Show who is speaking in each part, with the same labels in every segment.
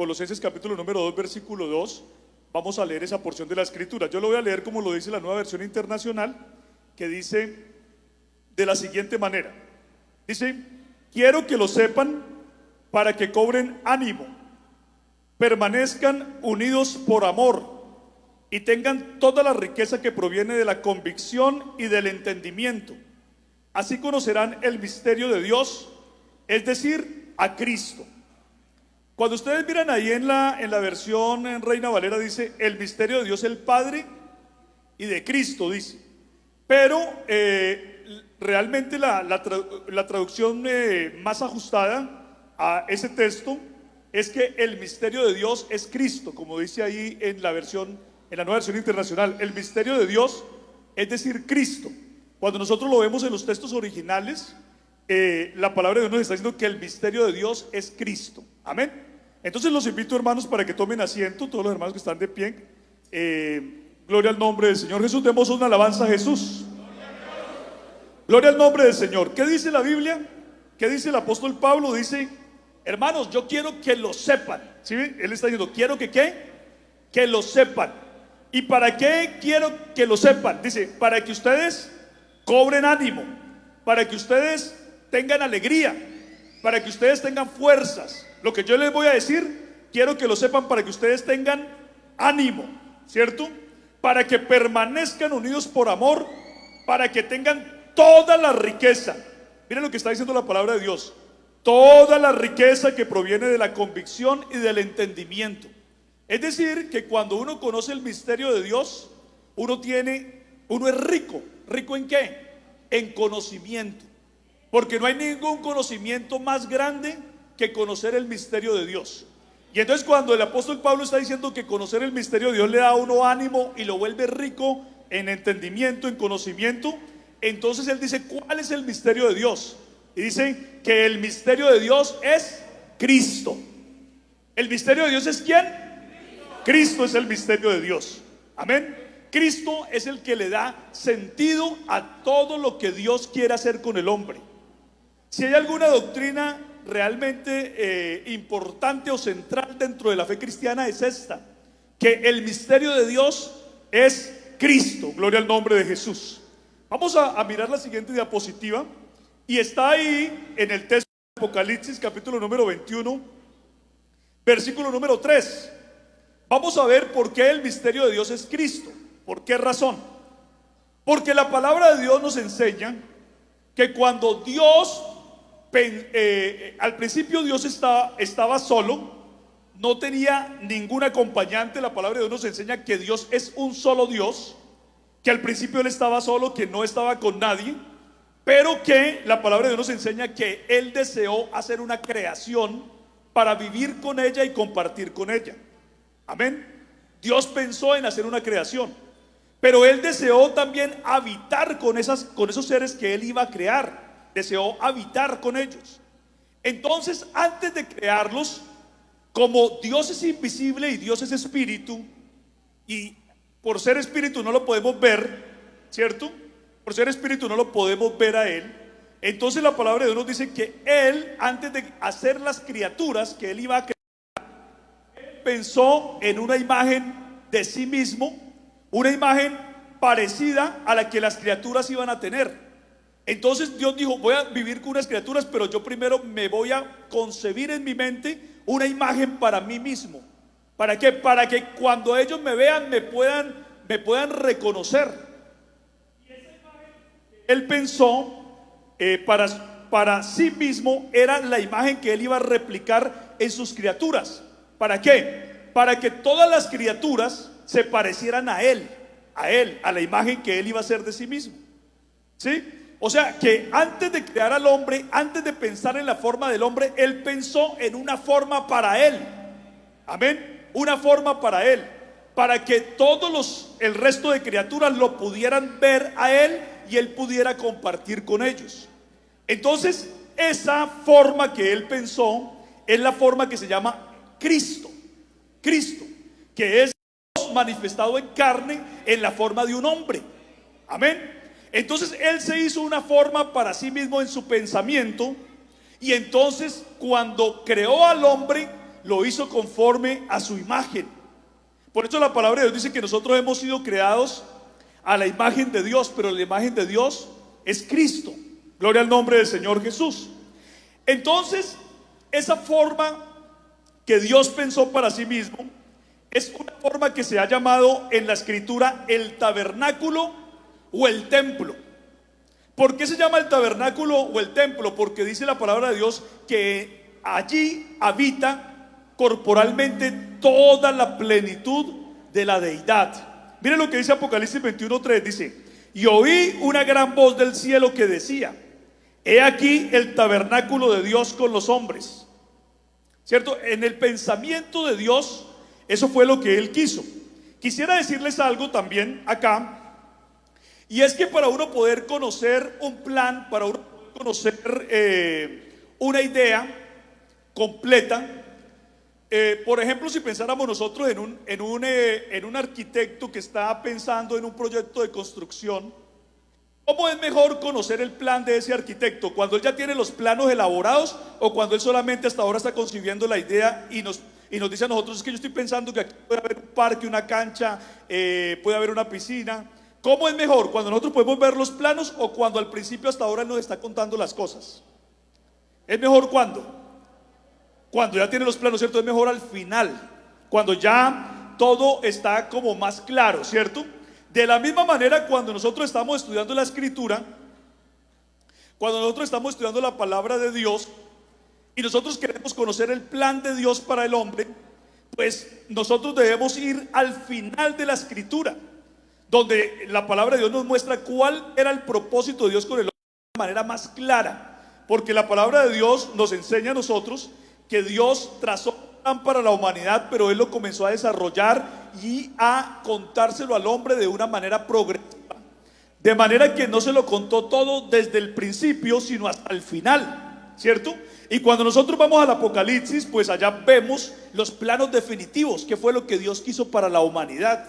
Speaker 1: Colosenses capítulo número 2, versículo 2. Vamos a leer esa porción de la escritura. Yo lo voy a leer como lo dice la Nueva Versión Internacional, que dice de la siguiente manera. Dice: quiero que lo sepan para que cobren ánimo, permanezcan unidos por amor y tengan toda la riqueza que proviene de la convicción y del entendimiento. Así conocerán el misterio de Dios, es decir, a Cristo. Cuando ustedes miran ahí en la versión en Reina Valera, dice el misterio de Dios el Padre y de Cristo, dice. Pero realmente la traducción más ajustada a ese texto es que el misterio de Dios es Cristo, como dice ahí en la Nueva Versión Internacional. El misterio de Dios es decir, Cristo. Cuando nosotros lo vemos en los textos originales, la palabra de Dios nos está diciendo que el misterio de Dios es Cristo. Amén. Entonces los invito, hermanos, para que tomen asiento, todos los hermanos que están de pie. Gloria al nombre del Señor Jesús. Demos una alabanza a Jesús. Gloria al nombre del Señor. ¿Qué dice la Biblia? ¿Qué dice el apóstol Pablo? Dice: hermanos, yo quiero que lo sepan. ¿Sí? Él está diciendo, quiero que ¿qué? Que lo sepan. ¿Y para qué quiero que lo sepan? Dice, para que ustedes cobren ánimo, para que ustedes tengan alegría, para que ustedes tengan fuerzas. Lo que yo les voy a decir, quiero que lo sepan para que ustedes tengan ánimo, ¿cierto? Para que permanezcan unidos por amor, para que tengan toda la riqueza. Miren lo que está diciendo la palabra de Dios: toda la riqueza que proviene de la convicción y del entendimiento. Es decir, que cuando uno conoce el misterio de Dios, uno es rico. ¿Rico en qué? En conocimiento. Porque no hay ningún conocimiento más grande que conocer el misterio de Dios. Y entonces cuando el apóstol Pablo está diciendo que conocer el misterio de Dios le da a uno ánimo y lo vuelve rico en entendimiento, en conocimiento, entonces él dice, ¿cuál es el misterio de Dios? Y dice que el misterio de Dios es Cristo. ¿El misterio de Dios es quién? Cristo es el misterio de Dios. Amén. Cristo es el que le da sentido a todo lo que Dios quiere hacer con el hombre. Si hay alguna doctrina realmente importante o central dentro de la fe cristiana, es esta: que el misterio de Dios es Cristo. Gloria al nombre de Jesús. Vamos a mirar la siguiente diapositiva, y está ahí en el texto de Apocalipsis capítulo número 21, versículo número 3. Vamos a ver por qué el misterio de Dios es Cristo. ¿Por qué razón? Porque la palabra de Dios nos enseña que cuando Dios al principio Dios estaba solo, no tenía ningún acompañante. La palabra de Dios nos enseña que Dios es un solo Dios, que al principio Él estaba solo, que no estaba con nadie, pero que la palabra de Dios nos enseña que Él deseó hacer una creación para vivir con ella y compartir con ella. Amén. Dios pensó en hacer una creación, pero Él deseó también habitar con esos seres que Él iba a crear. Deseó habitar con ellos. Entonces, antes de crearlos, como Dios es invisible y Dios es espíritu, y por ser espíritu no lo podemos ver, ¿cierto? Por ser espíritu no lo podemos ver a Él. Entonces la palabra de Dios nos dice que Él, antes de hacer las criaturas que Él iba a crear, pensó en una imagen de sí mismo, una imagen parecida a la que las criaturas iban a tener. Entonces Dios dijo, voy a vivir con unas criaturas, pero yo primero me voy a concebir en mi mente una imagen para mí mismo. ¿Para qué? Para que cuando ellos me vean me puedan reconocer. Y esa imagen que Él pensó para sí mismo era la imagen que Él iba a replicar en sus criaturas. ¿Para qué? Para que todas las criaturas se parecieran a Él, a la imagen que Él iba a hacer de sí mismo. ¿Sí? O sea que antes de crear al hombre, antes de pensar en la forma del hombre, Él pensó en una forma para Él. Amén. Una forma para Él, para que el resto de criaturas lo pudieran ver a Él y Él pudiera compartir con ellos. Entonces, esa forma que Él pensó es la forma que se llama Cristo. Cristo, que es Dios manifestado en carne en la forma de un hombre. Amén. Entonces Él se hizo una forma para sí mismo en su pensamiento, y entonces cuando creó al hombre, lo hizo conforme a su imagen. Por eso la palabra de Dios dice que nosotros hemos sido creados a la imagen de Dios, pero la imagen de Dios es Cristo. Gloria al nombre del Señor Jesús. Entonces, esa forma que Dios pensó para sí mismo es una forma que se ha llamado en la escritura el tabernáculo o el templo. ¿Por qué se llama el tabernáculo o el templo? Porque dice la palabra de Dios que allí habita corporalmente toda la plenitud de la deidad. Miren lo que dice Apocalipsis 21:3, dice: y oí una gran voz del cielo que decía: he aquí el tabernáculo de Dios con los hombres. ¿Cierto? En el pensamiento de Dios, eso fue lo que Él quiso. Quisiera decirles algo también acá, y es que para uno poder conocer un plan, para uno poder conocer una idea completa, por ejemplo, si pensáramos nosotros en un arquitecto que está pensando en un proyecto de construcción, ¿cómo es mejor conocer el plan de ese arquitecto? ¿Cuando él ya tiene los planos elaborados o cuando él solamente hasta ahora está concibiendo la idea y nos dice a nosotros: es que yo estoy pensando que aquí puede haber un parque, una cancha, puede haber una piscina? ¿Cómo es mejor? ¿Cuando nosotros podemos ver los planos o cuando al principio hasta ahora él nos está contando las cosas? ¿Es mejor cuando ya tiene los planos, ¿cierto? Es mejor al final, cuando ya todo está como más claro, ¿cierto? De la misma manera, cuando nosotros estamos estudiando la escritura, cuando nosotros estamos estudiando la palabra de Dios y nosotros queremos conocer el plan de Dios para el hombre, pues nosotros debemos ir al final de la escritura, donde la palabra de Dios nos muestra cuál era el propósito de Dios con el hombre de una manera más clara. Porque la palabra de Dios nos enseña a nosotros que Dios trazó un plan para la humanidad, pero Él lo comenzó a desarrollar y a contárselo al hombre de una manera progresiva. De manera que no se lo contó todo desde el principio, sino hasta el final, ¿cierto? Y cuando nosotros vamos al Apocalipsis, pues allá vemos los planos definitivos, que fue lo que Dios quiso para la humanidad.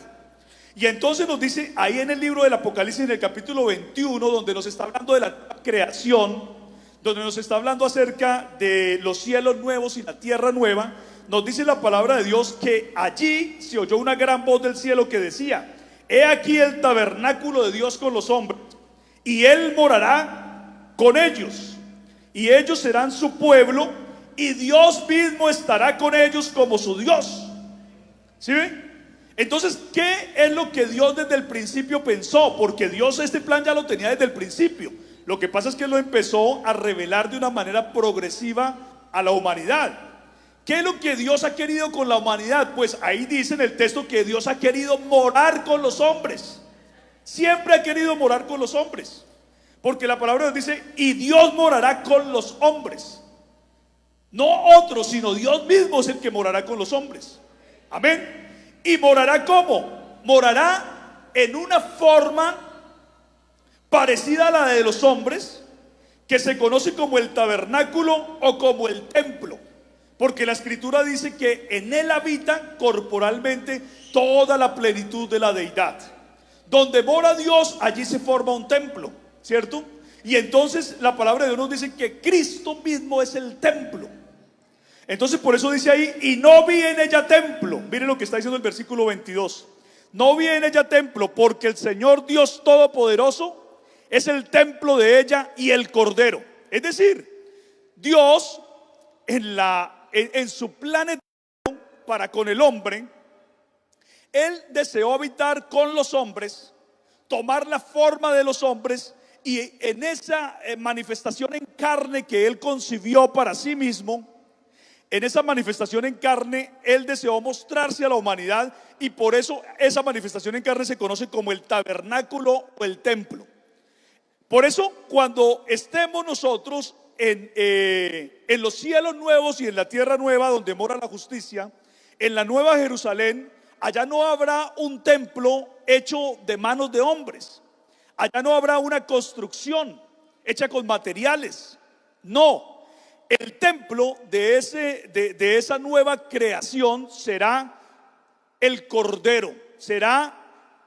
Speaker 1: Y entonces nos dice ahí en el libro del Apocalipsis, en el capítulo 21, donde nos está hablando de la creación, donde nos está hablando acerca de los cielos nuevos y la tierra nueva, nos dice la palabra de Dios que allí se oyó una gran voz del cielo que decía: he aquí el tabernáculo de Dios con los hombres, y Él morará con ellos, y ellos serán su pueblo, y Dios mismo estará con ellos como su Dios. ¿Sí ven? Entonces, ¿qué es lo que Dios desde el principio pensó? Porque Dios este plan ya lo tenía desde el principio. Lo que pasa es que lo empezó a revelar de una manera progresiva a la humanidad. ¿Qué es lo que Dios ha querido con la humanidad? Pues ahí dice en el texto que Dios ha querido morar con los hombres. Siempre ha querido morar con los hombres. Porque la palabra de Dios dice: y Dios morará con los hombres. No otro, sino Dios mismo es el que morará con los hombres. Amén. ¿Y morará cómo? Morará en una forma parecida a la de los hombres, que se conoce como el tabernáculo o como el templo. Porque la escritura dice que en él habita corporalmente toda la plenitud de la deidad. Donde mora Dios, allí se forma un templo, ¿cierto? Y entonces la palabra de Dios nos dice que Cristo mismo es el templo. Entonces por eso dice ahí: y no vi en ella templo. Miren lo que está diciendo el versículo 22. No vi en ella templo, porque el Señor Dios Todopoderoso es el templo de ella y el Cordero. Es decir, Dios en su plan eterno para con el hombre, Él deseó habitar con los hombres, tomar la forma de los hombres, y en esa manifestación en carne que Él concibió para sí mismo, en esa manifestación en carne, Él deseó mostrarse a la humanidad, y por eso esa manifestación en carne se conoce como el tabernáculo o el templo. Por eso, cuando estemos nosotros en los cielos nuevos y en la tierra nueva donde mora la justicia, en la nueva Jerusalén, allá no habrá un templo hecho de manos de hombres. Allá no habrá una construcción hecha con materiales. No. El templo de esa nueva creación será el Cordero, será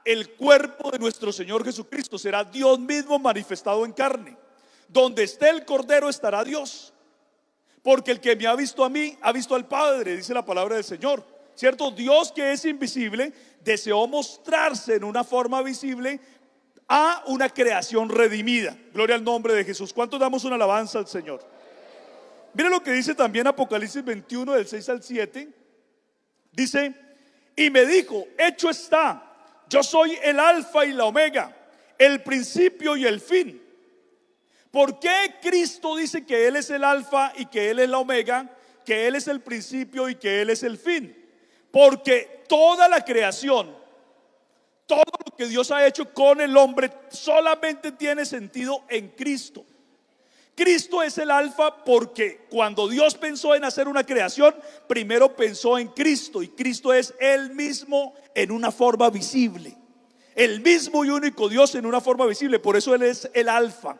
Speaker 1: el cuerpo de nuestro Señor Jesucristo, será Dios mismo manifestado en carne. Donde esté el Cordero estará Dios. porque el que me ha visto a mí, ha visto al Padre, dice la palabra del Señor, ¿cierto? Dios, que es invisible, deseó mostrarse en una forma visible a una creación redimida. Gloria al nombre de Jesús. ¿Cuántos damos una alabanza al Señor? Mire lo que dice también Apocalipsis 21 del 6 al 7. Dice: y me dijo, hecho está, yo soy el alfa y la omega, el principio y el fin. ¿Por qué Cristo dice que Él es el alfa y que Él es la omega, que Él es el principio y que Él es el fin? Porque toda la creación, todo lo que Dios ha hecho con el hombre, solamente tiene sentido en Cristo. Cristo es el alfa porque cuando Dios pensó en hacer una creación, primero pensó en Cristo, y Cristo es Él mismo en una forma visible, el mismo y único Dios en una forma visible. Por eso Él es el alfa.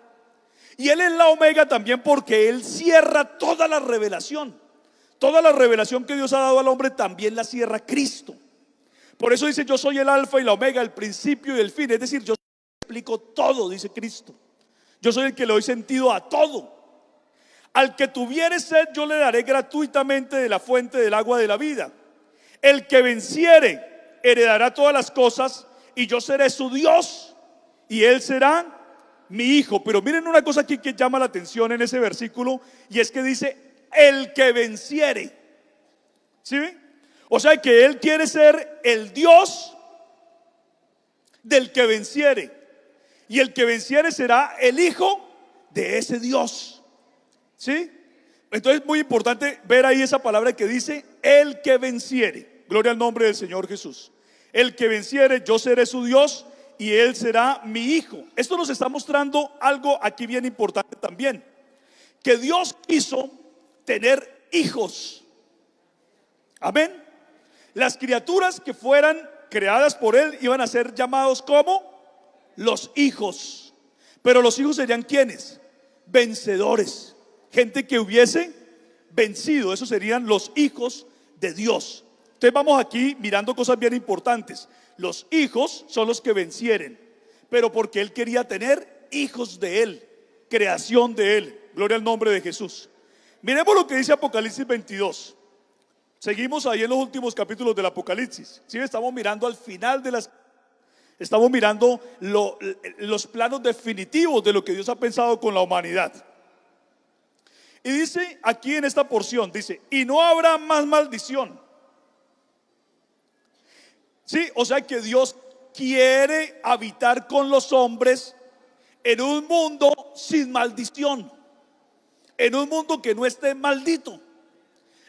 Speaker 1: Y Él es la omega también porque Él cierra toda la revelación. Toda la revelación que Dios ha dado al hombre también la cierra Cristo. Por eso dice: yo soy el alfa y la omega, el principio y el fin. Es decir, yo explico todo, dice Cristo. Yo soy el que le doy sentido a todo. Al que tuviere sed, yo le daré gratuitamente de la fuente del agua de la vida. El que venciere heredará todas las cosas, y yo seré su Dios y él será mi hijo. Pero miren una cosa aquí que llama la atención en ese versículo, y es que dice: el que venciere. ¿Sí ven? O sea que Él quiere ser el Dios del que venciere, y el que venciere será el hijo de ese Dios. ¿Sí? Entonces es muy importante ver ahí esa palabra que dice el que venciere. Gloria al nombre del Señor Jesús. El que venciere, yo seré su Dios y Él será mi hijo. Esto nos está mostrando algo aquí bien importante también, que Dios quiso tener hijos. Amén. Las criaturas que fueran creadas por Él iban a ser llamados como los hijos. Pero los hijos serían ¿quiénes? Vencedores, gente que hubiese vencido. Esos serían los hijos de Dios. Entonces vamos aquí mirando cosas bien importantes. Los hijos son los que vencieren, pero porque Él quería tener hijos de Él, creación de Él. Gloria al nombre de Jesús. Miremos lo que dice Apocalipsis 22. Seguimos ahí en los últimos capítulos del Apocalipsis. ¿Sí? Estamos mirando al final de las... Estamos mirando los planos definitivos de lo que Dios ha pensado con la humanidad. Y dice aquí en esta porción, dice: y no habrá más maldición. Sí, o sea que Dios quiere habitar con los hombres en un mundo sin maldición, en un mundo que no esté maldito,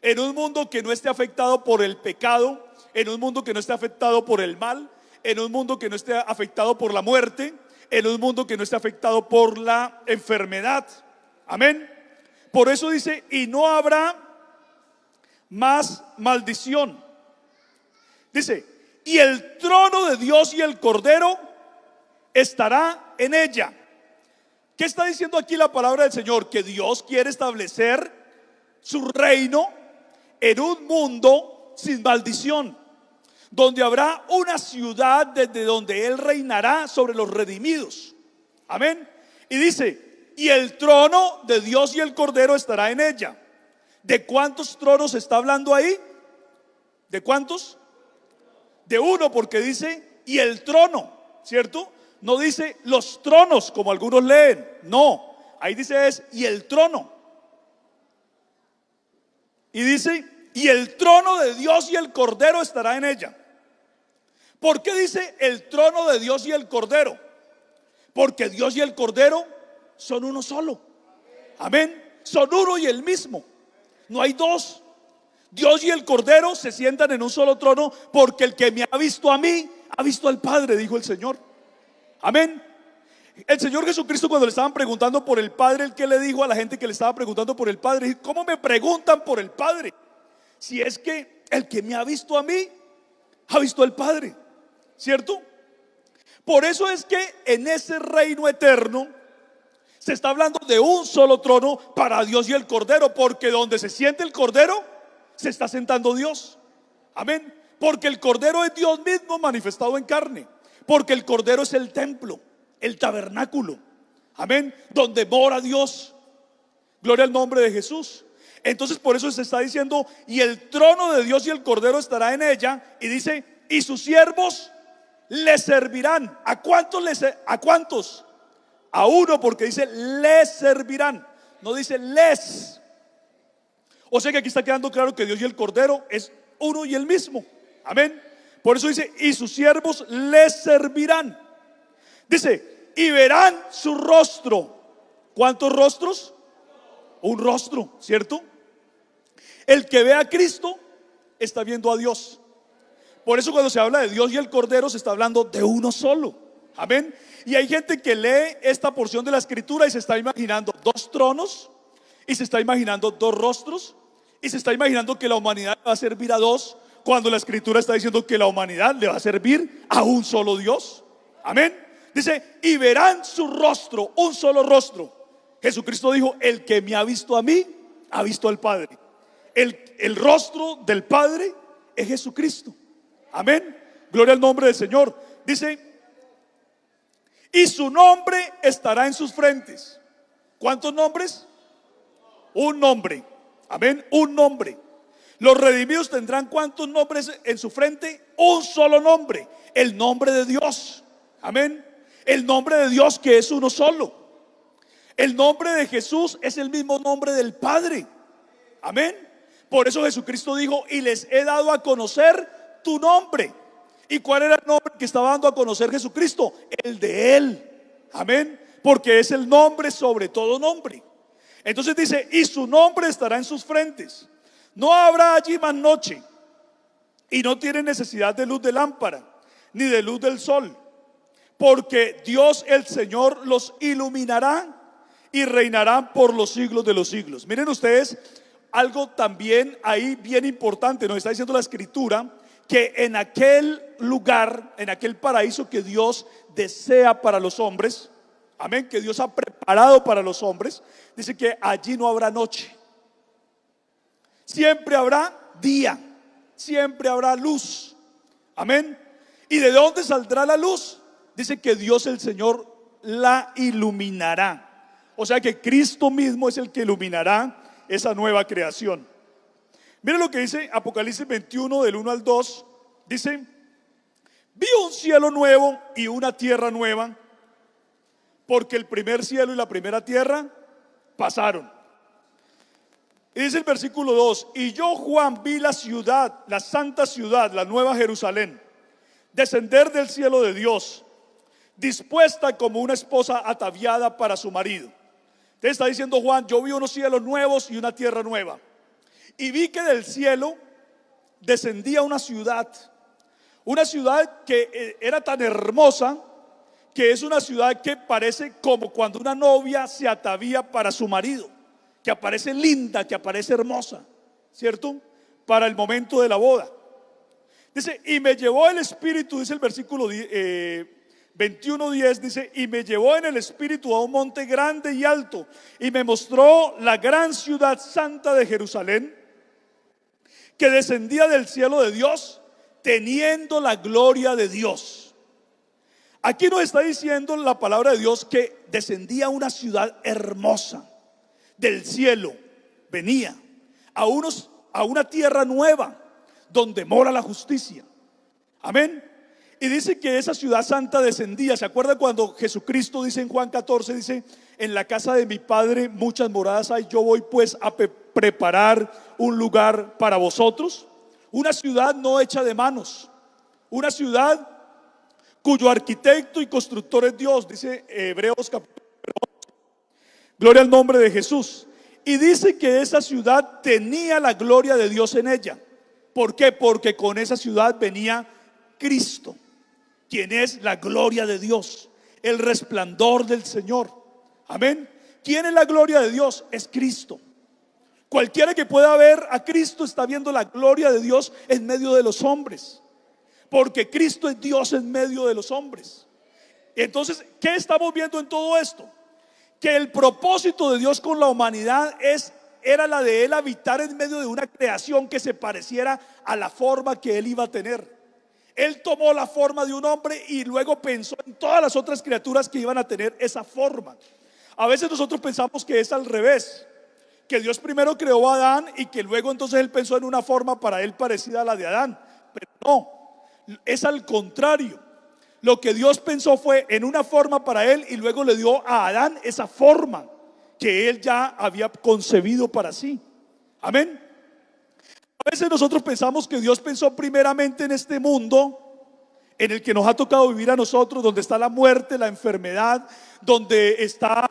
Speaker 1: en un mundo que no esté afectado por el pecado, en un mundo que no esté afectado por el mal, en un mundo que no esté afectado por la muerte, en un mundo que no esté afectado por la enfermedad. Amén. Por eso dice: y no habrá más maldición. Dice: y el trono de Dios y el Cordero estará en ella. ¿Qué está diciendo aquí la palabra del Señor? Que Dios quiere establecer su reino en un mundo sin maldición, donde habrá una ciudad desde donde Él reinará sobre los redimidos. Amén. Y dice: y el trono de Dios y el Cordero estará en ella. ¿De cuántos tronos está hablando ahí? ¿De cuántos? De uno, porque dice y el trono, ¿cierto? No dice los tronos como algunos leen, no, ahí dice es y el trono. Y dice: y el trono de Dios y el Cordero estará en ella. ¿Por qué dice el trono de Dios y el Cordero? Porque Dios y el Cordero son uno solo. Amén. Son uno y el mismo, no hay dos. Dios y el Cordero se sientan en un solo trono, porque el que me ha visto a mí, ha visto al Padre, dijo el Señor. Amén. El Señor Jesucristo, cuando le estaban preguntando por el Padre, ¿el que le dijo a la gente que le estaba preguntando por el Padre? ¿Cómo me preguntan por el Padre? Si es que el que me ha visto a mí, ha visto al Padre, ¿cierto? Por eso es que en ese reino eterno se está hablando de un solo trono para Dios y el Cordero, porque donde se siente el Cordero, se está sentando Dios. Amén. Porque el Cordero es Dios mismo manifestado en carne, porque el Cordero es el templo, el tabernáculo. Amén. Donde mora Dios. Gloria al nombre de Jesús. Entonces por eso se está diciendo, y el trono de Dios y el Cordero estará en ella, y dice, y sus siervos le servirán. ¿A cuántos? ¿A cuántos? A uno, porque dice les servirán, no dice les. O sea que aquí está quedando claro que Dios y el Cordero es uno y el mismo. Amén. Por eso dice, y sus siervos les servirán. Dice, y verán su rostro. ¿Cuántos rostros? Un rostro, ¿cierto? El que ve a Cristo está viendo a Dios. Por eso cuando se habla de Dios y el Cordero se está hablando de uno solo. Amén. Y hay gente que lee esta porción de la escritura y se está imaginando dos tronos, y se está imaginando dos rostros, y se está imaginando que la humanidad va a servir a dos, cuando la escritura está diciendo que la humanidad le va a servir a un solo Dios. Amén. Dice, y verán su rostro, un solo rostro. Jesucristo dijo, el que me ha visto a mí, ha visto al Padre. El rostro del Padre es Jesucristo. Amén. Gloria al nombre del Señor. Dice, y su nombre estará en sus frentes. ¿Cuántos nombres? Un nombre. Amén, un nombre. Los redimidos tendrán ¿cuántos nombres en su frente? Un solo nombre, el nombre de Dios. Amén. El nombre de Dios, que es uno solo. El nombre de Jesús es el mismo nombre del Padre. Amén. Por eso Jesucristo dijo, y les he dado a conocer tu nombre. ¿Y cuál era el nombre que estaba dando a conocer Jesucristo? El de Él. Amén. Porque es el nombre sobre todo nombre. Entonces dice, y su nombre estará en sus frentes. No habrá allí más noche, y no tiene necesidad de luz de lámpara, ni de luz del sol, porque Dios el Señor los iluminará y reinarán por los siglos de los siglos. Miren ustedes, algo también ahí bien importante, nos está diciendo la escritura, que en aquel lugar, en aquel paraíso que Dios desea para los hombres, amén, que Dios ha preparado para los hombres, dice que allí no habrá noche. Siempre habrá día, siempre habrá luz. Amén. ¿Y de dónde saldrá la luz? Dice que Dios el Señor la iluminará. O sea que Cristo mismo es el que iluminará esa nueva creación. Miren lo que dice Apocalipsis 21 del 1 al 2. Dice, vi un cielo nuevo y una tierra nueva, porque el primer cielo y la primera tierra pasaron. Y dice el versículo 2, y yo Juan vi la ciudad, la santa ciudad, la nueva Jerusalén, descender del cielo de Dios, dispuesta como una esposa ataviada para su marido. Te está diciendo Juan, yo vi unos cielos nuevos y una tierra nueva. Y vi que del cielo descendía una ciudad que era tan hermosa, que es una ciudad que parece como cuando una novia se atavía para su marido, que aparece linda, que aparece hermosa, ¿cierto? Para el momento de la boda. Dice, y me llevó el Espíritu, dice el versículo 21:10, dice, y me llevó en el Espíritu a un monte grande y alto, y me mostró la gran ciudad santa de Jerusalén, que descendía del cielo de Dios, teniendo la gloria de Dios. Aquí nos está diciendo la palabra de Dios que descendía una ciudad hermosa del cielo, venía a una tierra nueva donde mora la justicia. Amén. Y dice que esa ciudad santa descendía. ¿Se acuerda cuando Jesucristo dice en Juan 14, dice, en la casa de mi Padre muchas moradas hay, yo voy pues a preparar un lugar para vosotros? Una ciudad no hecha de manos, una ciudad cuyo arquitecto y constructor es Dios, dice Hebreos capítulo 11. Gloria al nombre de Jesús. Y dice que esa ciudad tenía la gloria de Dios en ella. ¿Por qué? Porque con esa ciudad venía Cristo, quien es la gloria de Dios, el resplandor del Señor. Amén. ¿Quién es la gloria de Dios? Es Cristo. Cualquiera que pueda ver a Cristo está viendo la gloria de Dios en medio de los hombres, porque Cristo es Dios en medio de los hombres. Entonces, ¿qué estamos viendo en todo esto? Que el propósito de Dios con la humanidad era la de Él habitar en medio de una creación que se pareciera a la forma que Él iba a tener. Él tomó la forma de un hombre y luego pensó en todas las otras criaturas que iban a tener esa forma. A veces nosotros pensamos que es al revés, que Dios primero creó a Adán y que luego entonces él pensó en una forma para él parecida a la de Adán. Pero no, es al contrario. Lo que Dios pensó fue en una forma para él y luego le dio a Adán esa forma que él ya había concebido para sí. Amén. A veces nosotros pensamos que Dios pensó primeramente en este mundo en el que nos ha tocado vivir a nosotros, donde está la muerte, la enfermedad, donde está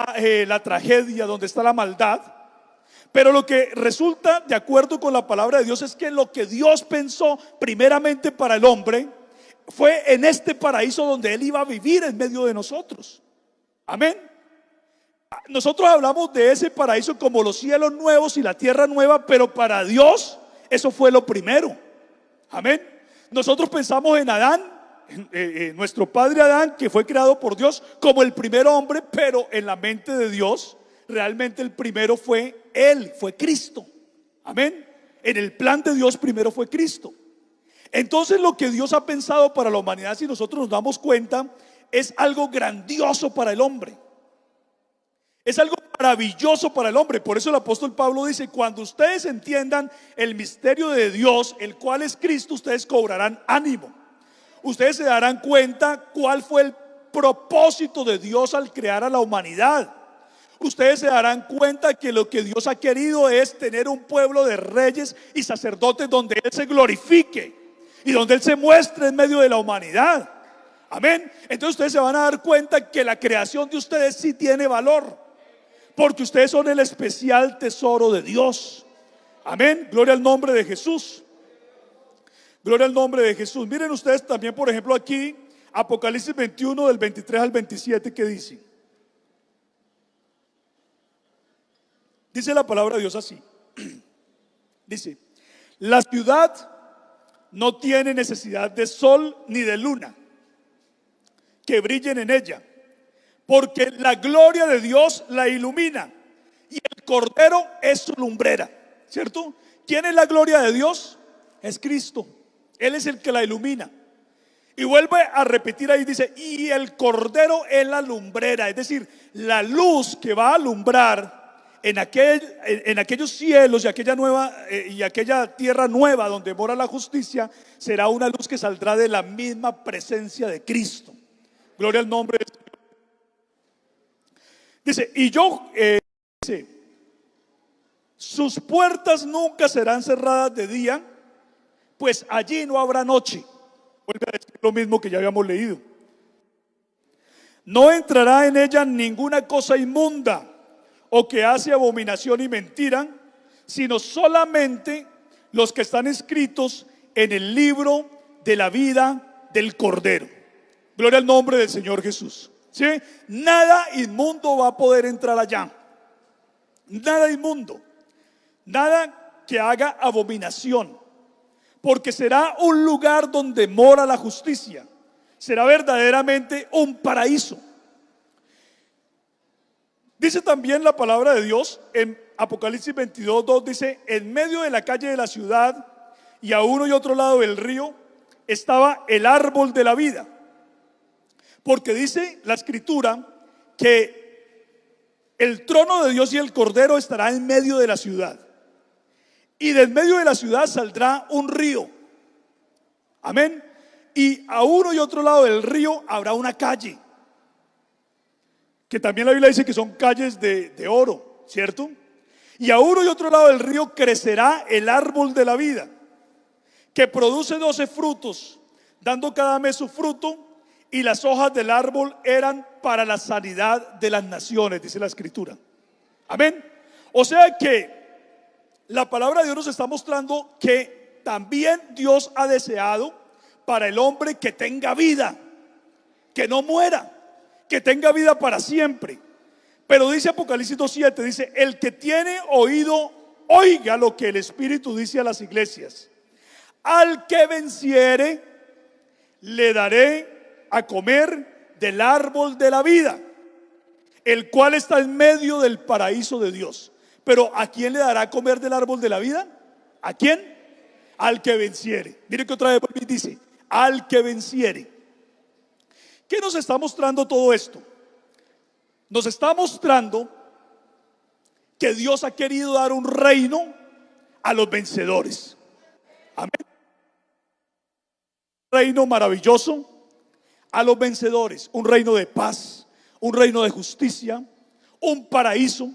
Speaker 1: la tragedia, donde está la maldad. Pero lo que resulta, de acuerdo con la palabra de Dios, es que lo que Dios pensó primeramente para el hombre fue en este paraíso donde Él iba a vivir en medio de nosotros. Amén. Nosotros hablamos de ese paraíso como los cielos nuevos y la tierra nueva, pero para Dios eso fue lo primero. Amén. Nosotros pensamos en Adán, nuestro padre Adán, que fue creado por Dios como el primer hombre, pero en la mente de Dios realmente el primero fue Él, fue Cristo. Amén. En el plan de Dios primero fue Cristo. Entonces lo que Dios ha pensado para la humanidad, si nosotros nos damos cuenta, es algo grandioso para el hombre. Es algo maravilloso para el hombre. Por eso el apóstol Pablo dice: cuando ustedes entiendan el misterio de Dios, el cual es Cristo, ustedes cobrarán ánimo. Ustedes se darán cuenta cuál fue el propósito de Dios al crear a la humanidad. Ustedes se darán cuenta que lo que Dios ha querido es tener un pueblo de reyes y sacerdotes donde Él se glorifique y donde Él se muestre en medio de la humanidad. Amén. Entonces ustedes se van a dar cuenta que la creación de ustedes sí tiene valor, porque ustedes son el especial tesoro de Dios. Amén. Gloria al nombre de Jesús. Gloria al nombre de Jesús. Miren ustedes también, por ejemplo, aquí Apocalipsis 21 del 23 al 27, que dice. Dice la palabra de Dios así. Dice: la ciudad no tiene necesidad de sol ni de luna que brillen en ella, porque la gloria de Dios la ilumina y el Cordero es su lumbrera. ¿Cierto? ¿Quién es la gloria de Dios? Es Cristo. Él es el que la ilumina. Y vuelve a repetir ahí, dice: y el Cordero es la lumbrera. Es decir, la luz que va a alumbrar en aquellos cielos y aquella tierra nueva donde mora la justicia, será una luz que saldrá de la misma presencia de Cristo. Gloria al nombre del Señor. Dice: y yo dice, sus puertas nunca serán cerradas de día, pues allí no habrá noche. Vuelve a decir lo mismo que ya habíamos leído. No entrará en ella ninguna cosa inmunda o que hace abominación y mentira, sino solamente los que están escritos en el libro de la vida del Cordero. Gloria al nombre del Señor Jesús. ¿Sí? Nada inmundo va a poder entrar allá. Nada inmundo. Nada que haga abominación. Porque será un lugar donde mora la justicia. Será verdaderamente un paraíso. Dice también la palabra de Dios en Apocalipsis 22:2, dice: en medio de la calle de la ciudad y a uno y otro lado del río estaba el árbol de la vida. Porque dice la escritura que el trono de Dios y el Cordero estará en medio de la ciudad. Y de en medio de la ciudad saldrá un río. Amén. Y a uno y otro lado del río habrá una calle, que también la Biblia dice que son calles de oro, ¿cierto? Y a uno y otro lado del río crecerá el árbol de la vida, que produce 12 frutos, dando cada mes su fruto, y las hojas del árbol eran para la sanidad de las naciones, dice la escritura. Amén. O sea que la palabra de Dios nos está mostrando que también Dios ha deseado para el hombre que tenga vida, que no muera, que tenga vida para siempre. Pero dice Apocalipsis 2:7, dice: el que tiene oído, oiga lo que el Espíritu dice a las iglesias. Al que venciere, le daré a comer del árbol de la vida, el cual está en medio del paraíso de Dios. Pero ¿a quién le dará a comer del árbol de la vida? ¿A quién? Al que venciere. Mire que otra vez dice: al que venciere. ¿Qué nos está mostrando todo esto? Nos está mostrando que Dios ha querido dar un reino a los vencedores. Amén. Un reino maravilloso a los vencedores, un reino de paz, un reino de justicia, un paraíso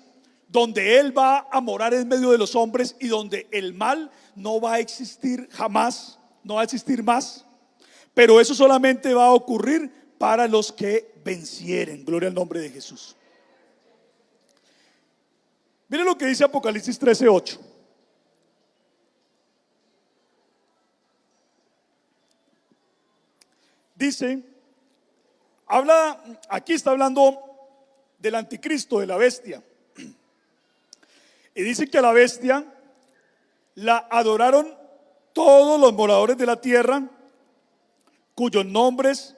Speaker 1: donde Él va a morar en medio de los hombres y donde el mal no va a existir jamás, no va a existir más. Pero eso solamente va a ocurrir para los que vencieren. Gloria al nombre de Jesús. Miren lo que dice Apocalipsis 13:8. Dice, aquí está hablando del anticristo, de la bestia. Y dice que a la bestia la adoraron todos los moradores de la tierra, cuyos nombres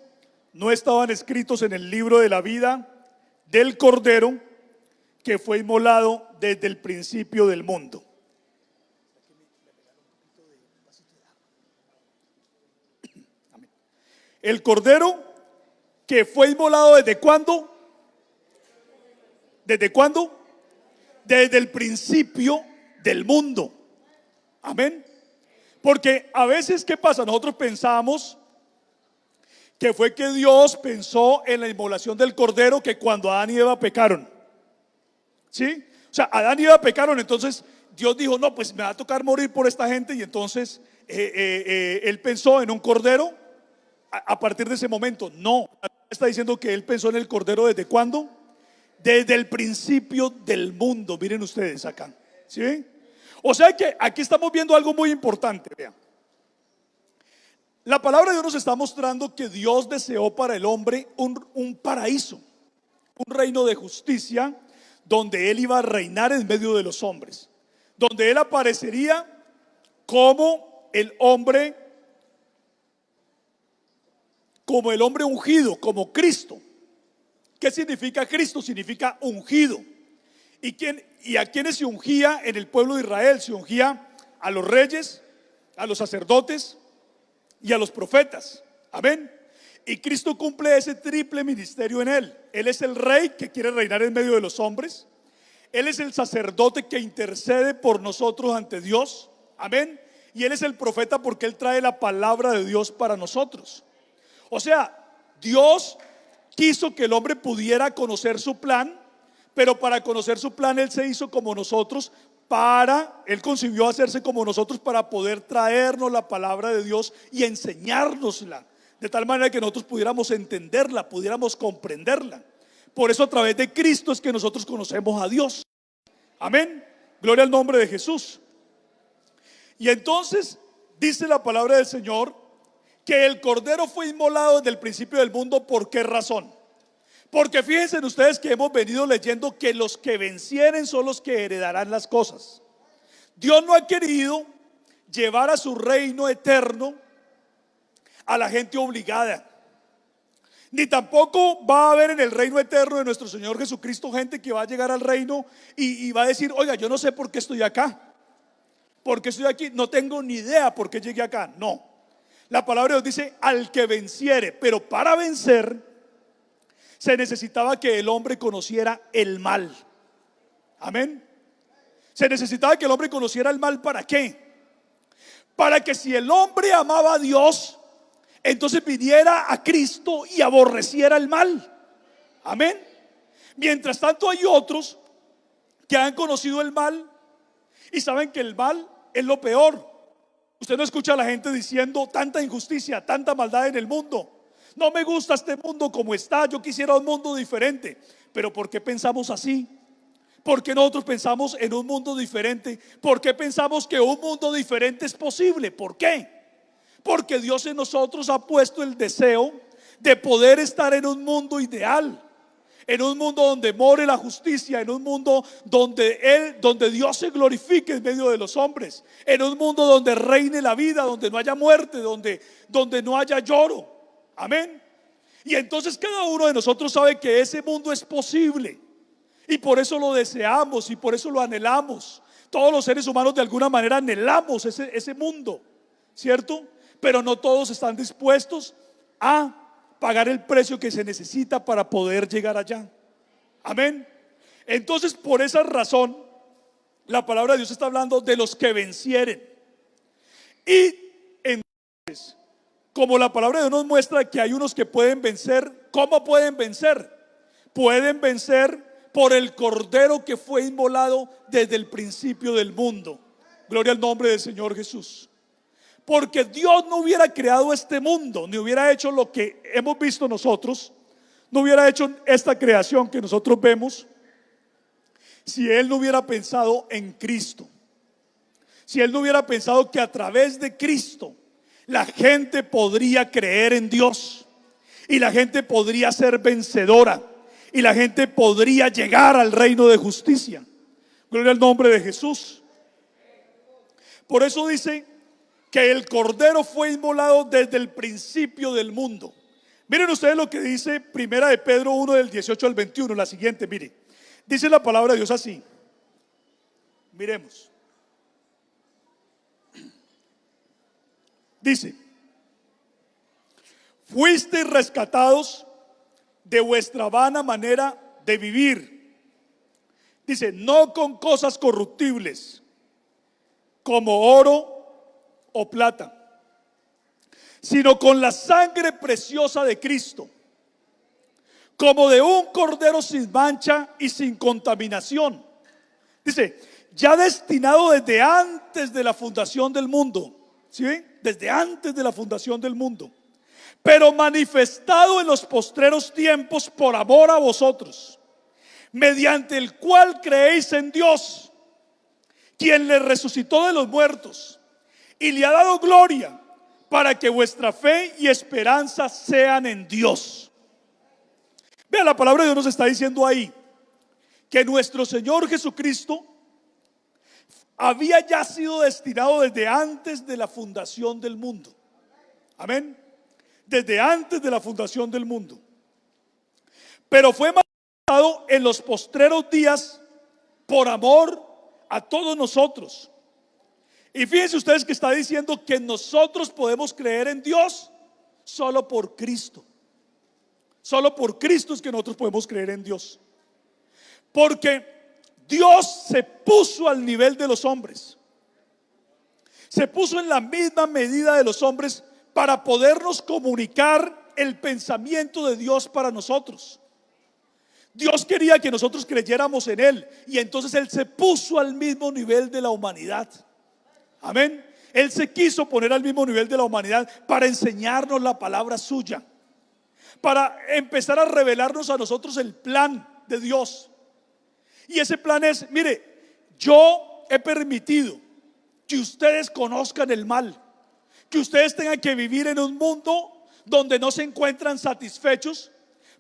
Speaker 1: no estaban escritos en el libro de la vida del Cordero, que fue inmolado desde el principio del mundo. El Cordero que fue inmolado ¿desde cuándo? ¿Desde cuándo? Desde el principio del mundo. Amén. Porque a veces, ¿qué pasa? Nosotros pensamos que fue que Dios pensó en la inmolación del Cordero que cuando Adán y Eva pecaron. ¿Sí? O sea, Adán y Eva pecaron, entonces Dios dijo, no, pues me va a tocar morir por esta gente. Y entonces Él pensó en un Cordero a partir de ese momento. No, está diciendo que Él pensó en el Cordero ¿desde cuándo? Desde el principio del mundo. Miren ustedes acá, ¿sí? O sea que aquí estamos viendo algo muy importante. Vean, la palabra de Dios nos está mostrando que Dios deseó para el hombre un paraíso, un reino de justicia, donde Él iba a reinar en medio de los hombres, donde Él aparecería como el hombre ungido, como Cristo. ¿Qué significa Cristo? Significa ungido. ¿Y a quiénes se ungía en el pueblo de Israel? Se ungía a los reyes, a los sacerdotes y a los profetas. Amén. Y Cristo cumple ese triple ministerio en Él. Él es el rey que quiere reinar en medio de los hombres. Él es el sacerdote que intercede por nosotros ante Dios. Amén. Y Él es el profeta porque Él trae la palabra de Dios para nosotros. O sea, Dios quiso que el hombre pudiera conocer su plan, pero para conocer su plan Él se hizo como nosotros, Él concibió hacerse como nosotros para poder traernos la palabra de Dios y enseñárnosla, de tal manera que nosotros pudiéramos entenderla, pudiéramos comprenderla. Por eso a través de Cristo es que nosotros conocemos a Dios. Amén, gloria al nombre de Jesús. Y entonces dice la palabra del Señor que el Cordero fue inmolado desde el principio del mundo. ¿Por qué razón? Porque fíjense ustedes que hemos venido leyendo que los que vencieren son los que heredarán las cosas. Dios no ha querido llevar a su reino eterno a la gente obligada, ni tampoco va a haber en el reino eterno de nuestro Señor Jesucristo gente que va a llegar al reino y va a decir, oiga, yo no sé por qué estoy acá, por qué estoy aquí, no tengo ni idea por qué llegué acá. No, la palabra de Dios dice al que venciere, pero para vencer se necesitaba que el hombre conociera el mal. Amén. Se necesitaba que el hombre conociera el mal. ¿Para qué? Para que si el hombre amaba a Dios, entonces viniera a Cristo y aborreciera el mal. Amén. Mientras tanto hay otros que han conocido el mal y saben que el mal es lo peor. Usted no escucha a la gente diciendo tanta injusticia, tanta maldad en el mundo. No me gusta este mundo como está, yo quisiera un mundo diferente. Pero ¿por qué pensamos así? ¿Por qué nosotros pensamos en un mundo diferente? ¿Por qué pensamos que un mundo diferente es posible? ¿Por qué? Porque Dios en nosotros ha puesto el deseo de poder estar en un mundo ideal, en un mundo donde more la justicia, en un mundo donde Dios se glorifique en medio de los hombres, en un mundo donde reine la vida, donde no haya muerte, donde no haya lloro. Amén. Y entonces cada uno de nosotros sabe que ese mundo es posible y por eso lo deseamos y por eso lo anhelamos. Todos los seres humanos de alguna manera anhelamos ese mundo, ¿cierto? Pero no todos están dispuestos a pagar el precio que se necesita para poder llegar allá. Amén. Entonces por esa razón La palabra de Dios está hablando de los que vencieren. Y entonces, como la palabra de Dios nos muestra que hay unos que pueden vencer, ¿cómo pueden vencer? Pueden vencer por el cordero que fue inmolado desde el principio del mundo. Gloria al nombre del Señor Jesús. Porque Dios no hubiera creado este mundo, ni hubiera hecho lo que hemos visto nosotros, no hubiera hecho esta creación que nosotros vemos, si Él no hubiera pensado en Cristo. Si Él no hubiera pensado que a través de Cristo la gente podría creer en Dios, y la gente podría ser vencedora, y la gente podría llegar al reino de justicia. Gloria al nombre de Jesús. Por eso dice que el cordero fue inmolado desde el principio del mundo. Miren ustedes lo que dice Primera de Pedro 1 del 18 al 21, la siguiente, mire. Dice la palabra de Dios así. Miremos. Dice: fuisteis rescatados de vuestra vana manera de vivir. Dice: no con cosas corruptibles, como oro o plata, sino con la sangre preciosa de Cristo, como de un cordero sin mancha y sin contaminación. Dice: ya destinado desde antes de la fundación del mundo. ¿Sí ven? Desde antes de la fundación del mundo, pero manifestado en los postreros tiempos por amor a vosotros, mediante el cual creéis en Dios, quien le resucitó de los muertos y le ha dado gloria, para que vuestra fe y esperanza sean en Dios. Vea, la palabra de Dios nos está diciendo ahí que nuestro Señor Jesucristo había ya sido destinado desde antes de la fundación del mundo. Amén. Desde antes de la fundación del mundo, pero fue manifestado en los postreros días por amor a todos nosotros. Y fíjense ustedes que está diciendo que nosotros podemos creer en Dios solo por Cristo. Solo por Cristo es que nosotros podemos creer en Dios, porque Dios se puso al nivel de los hombres, se puso en la misma medida de los hombres para podernos comunicar el pensamiento de Dios para nosotros. Dios quería que nosotros creyéramos en Él, y entonces Él se puso al mismo nivel de la humanidad. Amén. Él se quiso poner al mismo nivel de la humanidad para enseñarnos la palabra suya, para empezar a revelarnos a nosotros el plan de Dios. Y ese plan es: mire, yo he permitido que ustedes conozcan el mal, que ustedes tengan que vivir en un mundo donde no se encuentran satisfechos,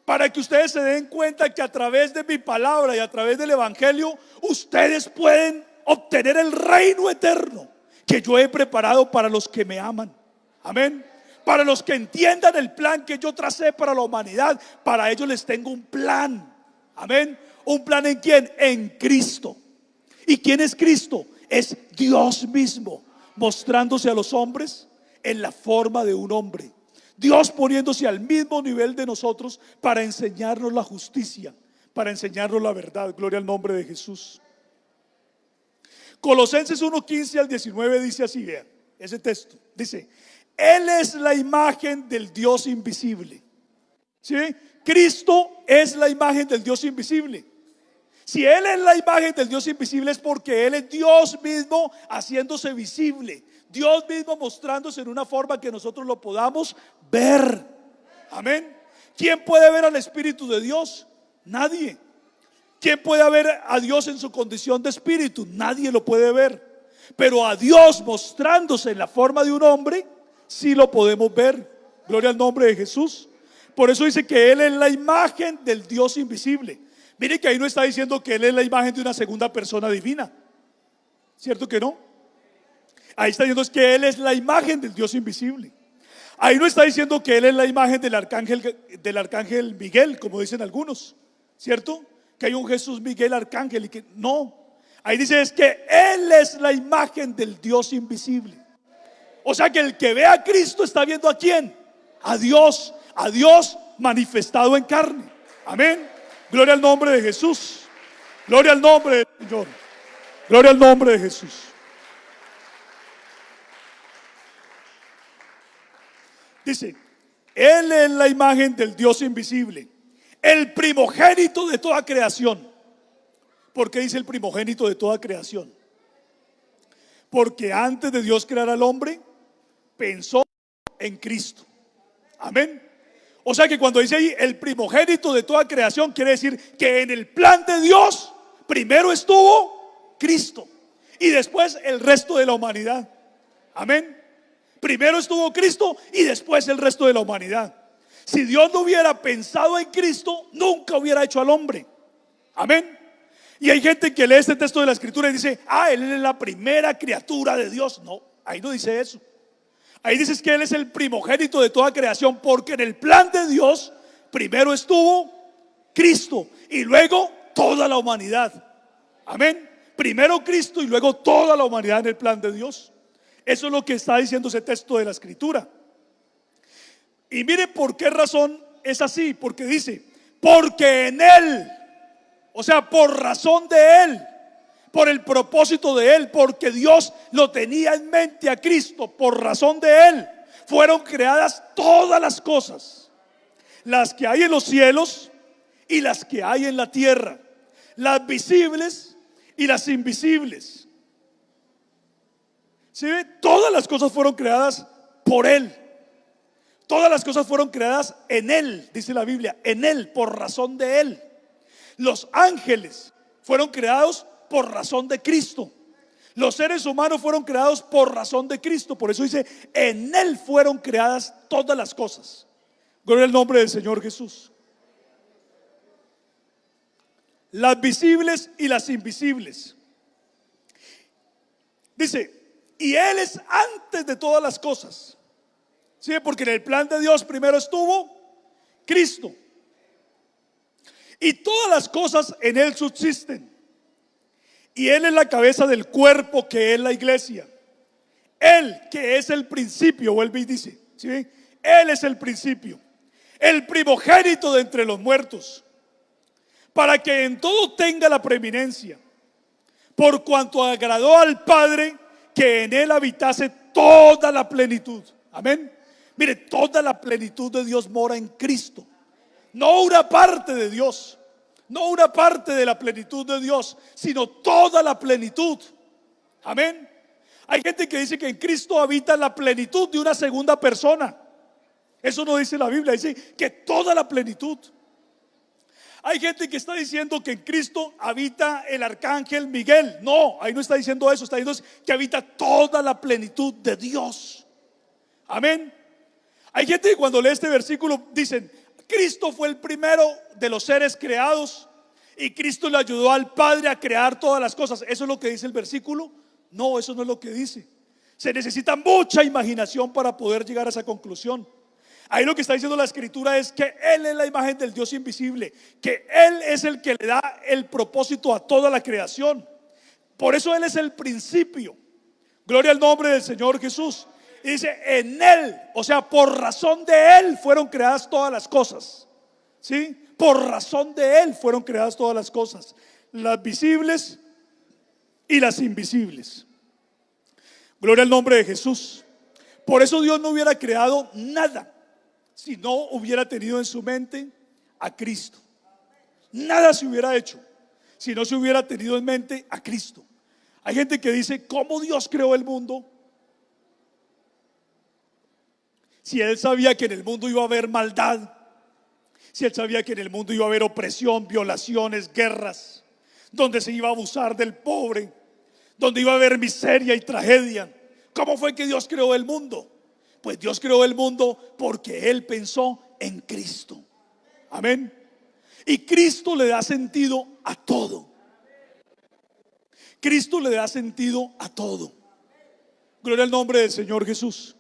Speaker 1: para que ustedes se den cuenta que a través de mi palabra y a través del evangelio ustedes pueden obtener el reino eterno que yo he preparado para los que me aman. Amén. Para los que entiendan el plan que yo tracé para la humanidad, para ellos les tengo un plan. Amén. ¿Un plan en quién? En Cristo. ¿Y quién es Cristo? Es Dios mismo, mostrándose a los hombres en la forma de un hombre. Dios poniéndose al mismo nivel de nosotros para enseñarnos la justicia, para enseñarnos la verdad. Gloria al nombre de Jesús. Colosenses 1:15 al 19 dice así, vean ese texto. Dice: Él es la imagen del Dios invisible. ¿Sí? Cristo es la imagen del Dios invisible. Si Él es la imagen del Dios invisible, es porque Él es Dios mismo haciéndose visible, Dios mismo mostrándose en una forma que nosotros lo podamos ver. Amén. ¿Quién puede ver al Espíritu de Dios? Nadie. ¿Quién puede ver a Dios en su condición de espíritu? Nadie lo puede ver. Pero a Dios mostrándose en la forma de un hombre, sí lo podemos ver. Gloria al nombre de Jesús. Por eso dice que Él es la imagen del Dios invisible. Mire que ahí no está diciendo que Él es la imagen de una segunda persona divina, ¿cierto que no? Ahí está diciendo que Él es la imagen del Dios invisible. Ahí no está diciendo que Él es la imagen del arcángel Miguel, como dicen algunos, ¿cierto? Que hay un Jesús Miguel arcángel y que no. Ahí dice es que Él es la imagen del Dios invisible. O sea que el que ve a Cristo está viendo ¿a quién? A Dios manifestado en carne. Amén. Gloria al nombre de Jesús. Gloria al nombre del Señor. Gloria al nombre de Jesús. Dice, Él es la imagen del Dios invisible, el primogénito de toda creación. ¿Por qué dice el primogénito de toda creación? Porque antes de Dios crear al hombre, pensó en Cristo. Amén. O sea que cuando dice ahí el primogénito de toda creación, quiere decir que en el plan de Dios primero estuvo Cristo y después el resto de la humanidad. Amén. Primero estuvo Cristo y después el resto de la humanidad. Si Dios no hubiera pensado en Cristo, nunca hubiera hecho al hombre. Amén. Y hay gente que lee este texto de la Escritura y dice, Él es la primera criatura de Dios. No, ahí no dice eso. Ahí dice que Él es el primogénito de toda creación, porque en el plan de Dios primero estuvo Cristo y luego toda la humanidad. Amén. Primero Cristo y luego toda la humanidad en el plan de Dios. Eso es lo que está diciendo ese texto de la Escritura. Y mire por qué razón es así. Porque dice, porque en Él, o sea, por razón de Él, por el propósito de Él, porque Dios lo tenía en mente a Cristo, por razón de Él, fueron creadas todas las cosas, las que hay en los cielos y las que hay en la tierra, las visibles y las invisibles. ¿Sí ve? Todas las cosas fueron creadas por Él. Todas las cosas fueron creadas en Él, dice la Biblia, en Él, por razón de Él. Los ángeles fueron creados por razón de Cristo. Los seres humanos fueron creados por razón de Cristo. Por eso dice, en Él fueron creadas todas las cosas. Gloria al nombre del Señor Jesús. Las visibles y las invisibles. Dice, y Él es antes de todas las cosas. ¿Sí? Porque en el plan de Dios primero estuvo Cristo. Y todas las cosas en Él subsisten. Y Él es la cabeza del cuerpo que es la iglesia. Él que es el principio, vuelve y dice, ¿sí? Él es el principio, el primogénito de entre los muertos, para que en todo tenga la preeminencia, por cuanto agradó al Padre que en Él habitase toda la plenitud. Amén. Mire, toda la plenitud de Dios mora en Cristo. No una parte de Dios, no una parte de la plenitud de Dios, sino toda la plenitud. Amén. Hay gente que dice que en Cristo habita la plenitud de una segunda persona. Eso no dice la Biblia, dice que toda la plenitud. Hay gente que está diciendo que en Cristo habita el arcángel Miguel. No, ahí no está diciendo eso, está diciendo que habita toda la plenitud de Dios. Amén. Hay gente que cuando lee este versículo dicen, Cristo fue el primero de los seres creados y Cristo le ayudó al Padre a crear todas las cosas. ¿Eso es lo que dice el versículo? No, eso no es lo que dice. Se necesita mucha imaginación para poder llegar a esa conclusión. Ahí lo que está diciendo la Escritura es que Él es la imagen del Dios invisible, que Él es el que le da el propósito a toda la creación. Por eso Él es el principio. Gloria al nombre del Señor Jesús. Y dice, en Él, o sea, por razón de Él fueron creadas todas las cosas. ¿Sí? Por razón de Él fueron creadas todas las cosas, las visibles y las invisibles. Gloria al nombre de Jesús. Por eso Dios no hubiera creado nada si no hubiera tenido en su mente a Cristo. Nada se hubiera hecho si no se hubiera tenido en mente a Cristo. Hay gente que dice, ¿cómo Dios creó el mundo? Si Él sabía que en el mundo iba a haber maldad, si Él sabía que en el mundo iba a haber opresión, violaciones, guerras, donde se iba a abusar del pobre, donde iba a haber miseria y tragedia, ¿cómo fue que Dios creó el mundo? Pues Dios creó el mundo porque Él pensó en Cristo. Amén. Y Cristo le da sentido a todo. Cristo le da sentido a todo. Gloria al nombre del Señor Jesús.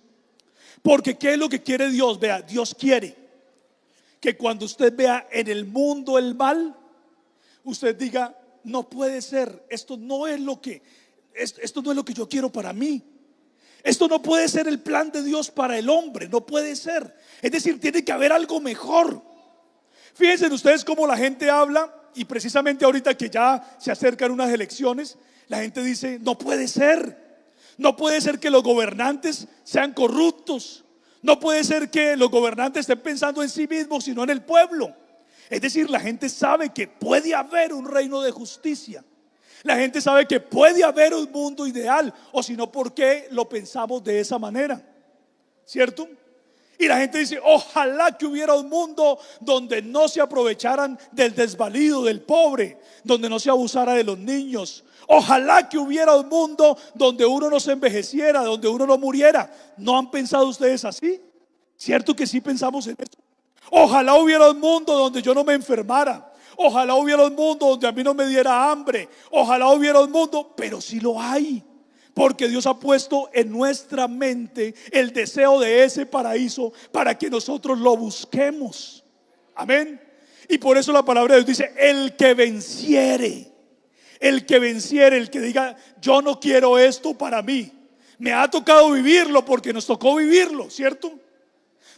Speaker 1: Porque ¿qué es lo que quiere Dios? Vea, Dios quiere que cuando usted vea en el mundo el mal, usted diga, no puede ser, esto no es lo que yo quiero para mí. Esto no puede ser el plan de Dios para el hombre, no puede ser. Es decir, tiene que haber algo mejor. Fíjense ustedes cómo la gente habla, y precisamente ahorita que ya se acercan unas elecciones, la gente dice, no puede ser. No puede ser que los gobernantes sean corruptos. No puede ser que los gobernantes estén pensando en sí mismos, sino en el pueblo. Es decir, la gente sabe que puede haber un reino de justicia. La gente sabe que puede haber un mundo ideal. O si no, ¿por qué lo pensamos de esa manera? ¿Cierto? Y la gente dice, ojalá que hubiera un mundo donde no se aprovecharan del desvalido, del pobre, donde no se abusara de los niños. Ojalá que hubiera un mundo donde uno no se envejeciera, donde uno no muriera. ¿No han pensado ustedes así? ¿Cierto que sí pensamos en eso? Ojalá hubiera un mundo donde yo no me enfermara. Ojalá hubiera un mundo donde a mí no me diera hambre. Ojalá hubiera un mundo, pero sí lo hay. Porque Dios ha puesto en nuestra mente el deseo de ese paraíso para que nosotros lo busquemos. Amén. Y por eso la palabra de Dios dice, el que venciere. El que venciere, el que diga, yo no quiero esto para mí. Me ha tocado vivirlo porque nos tocó vivirlo, ¿cierto?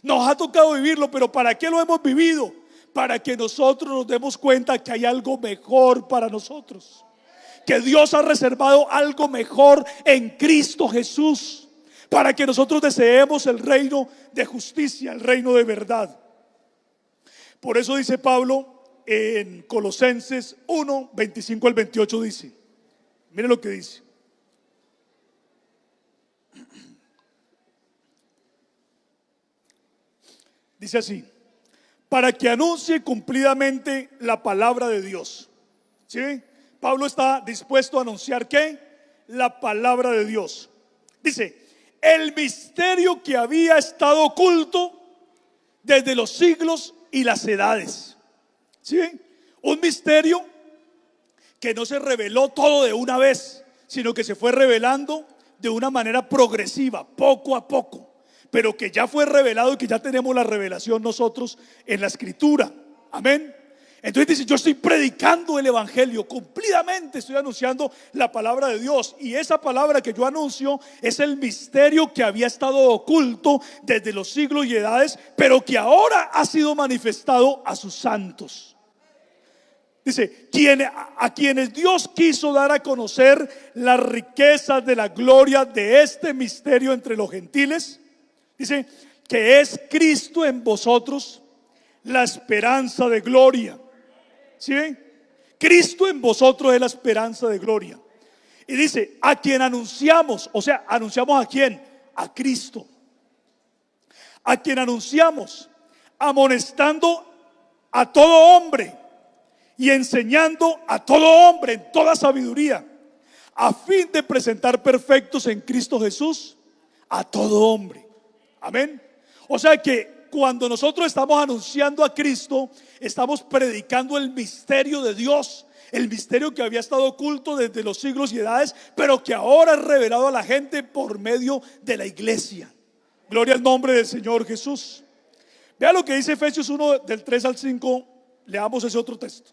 Speaker 1: Nos ha tocado vivirlo, pero ¿para qué lo hemos vivido? Para que nosotros nos demos cuenta que hay algo mejor para nosotros. Que Dios ha reservado algo mejor en Cristo Jesús, para que nosotros deseemos el reino de justicia, el reino de verdad. Por eso dice Pablo en Colosenses 1, 25 al 28 dice, mire lo que dice. Dice así, para que anuncie cumplidamente la palabra de Dios. ¿Sí? Pablo está dispuesto a anunciar ¿qué? La palabra de Dios. Dice, el misterio que había estado oculto desde los siglos y las edades. ¿Sí? Un misterio que no se reveló todo de una vez, sino que se fue revelando de una manera progresiva, poco a poco, pero que ya fue revelado y que ya tenemos la revelación nosotros en la escritura. Amén. Entonces dice, yo estoy predicando el evangelio cumplidamente, estoy anunciando la palabra de Dios, y esa palabra que yo anuncio es el misterio que había estado oculto desde los siglos y edades, pero que ahora ha sido manifestado a sus santos. Dice, a quienes Dios quiso dar a conocer las riquezas de la gloria de este misterio entre los gentiles. Dice, que es Cristo en vosotros, la esperanza de gloria. ¿Sí ven? Cristo en vosotros es la esperanza de gloria. Y dice, a quien anunciamos, o sea, anunciamos ¿a quién? A Cristo. A quien anunciamos, amonestando a todo hombre y enseñando a todo hombre en toda sabiduría, a fin de presentar perfectos en Cristo Jesús a todo hombre. Amén. O sea que cuando nosotros estamos anunciando a Cristo, estamos predicando el misterio de Dios, el misterio que había estado oculto desde los siglos y edades, pero que ahora es revelado a la gente por medio de la iglesia. Gloria al nombre del Señor Jesús. Vea lo que dice Efesios 1 del 3 al 5. Leamos ese otro texto.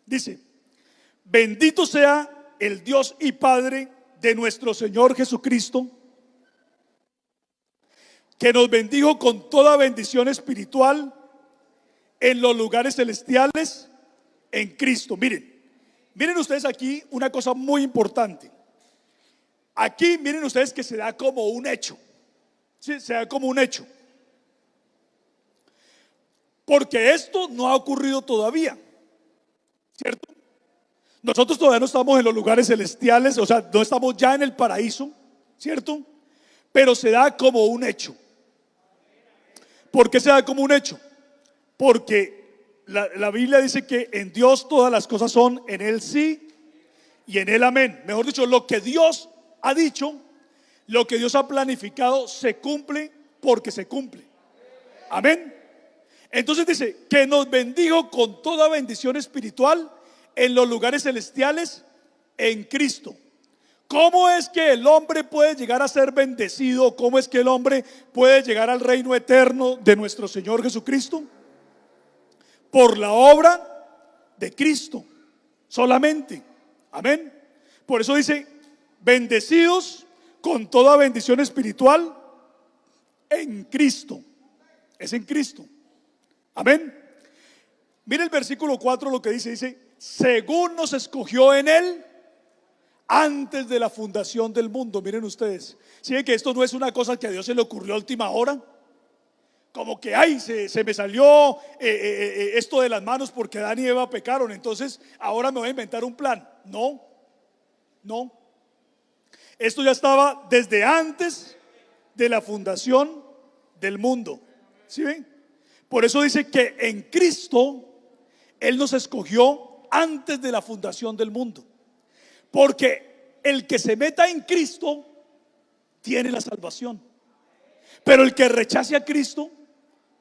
Speaker 1: Dice, bendito sea el Dios y Padre de nuestro Señor Jesucristo, que nos bendijo con toda bendición espiritual en los lugares celestiales en Cristo. Miren ustedes aquí una cosa muy importante. Aquí miren ustedes que se da como un hecho. ¿Sí? Se da como un hecho. Porque esto no ha ocurrido todavía, ¿cierto? Nosotros todavía no estamos en los lugares celestiales, o sea, no estamos ya en el paraíso, ¿cierto? Pero se da como un hecho. ¿Por qué se da como un hecho? Porque la Biblia dice que en Dios todas las cosas son en Él sí y en Él amén. Mejor dicho, lo que Dios ha dicho, lo que Dios ha planificado, se cumple porque se cumple. Amén. Entonces dice que nos bendijo con toda bendición espiritual en los lugares celestiales en Cristo. ¿Cómo es que el hombre puede llegar a ser bendecido? ¿Cómo es que el hombre puede llegar al reino eterno de nuestro Señor Jesucristo? Por la obra de Cristo solamente. Amén. Por eso dice, bendecidos con toda bendición espiritual en Cristo. Es en Cristo. Amén. Mire el versículo 4 lo que dice, según nos escogió en él antes de la fundación del mundo. Miren ustedes, ¿sí ven que esto no es una cosa que a Dios se le ocurrió a última hora? Como que ay, se me salió esto de las manos porque Adán y Eva pecaron, entonces ahora me voy a inventar un plan. No, no. Esto ya estaba desde antes de la fundación del mundo. ¿Sí ven? Por eso dice que en Cristo Él nos escogió antes de la fundación del mundo. Porque el que se meta en Cristo tiene la salvación. Pero el que rechace a Cristo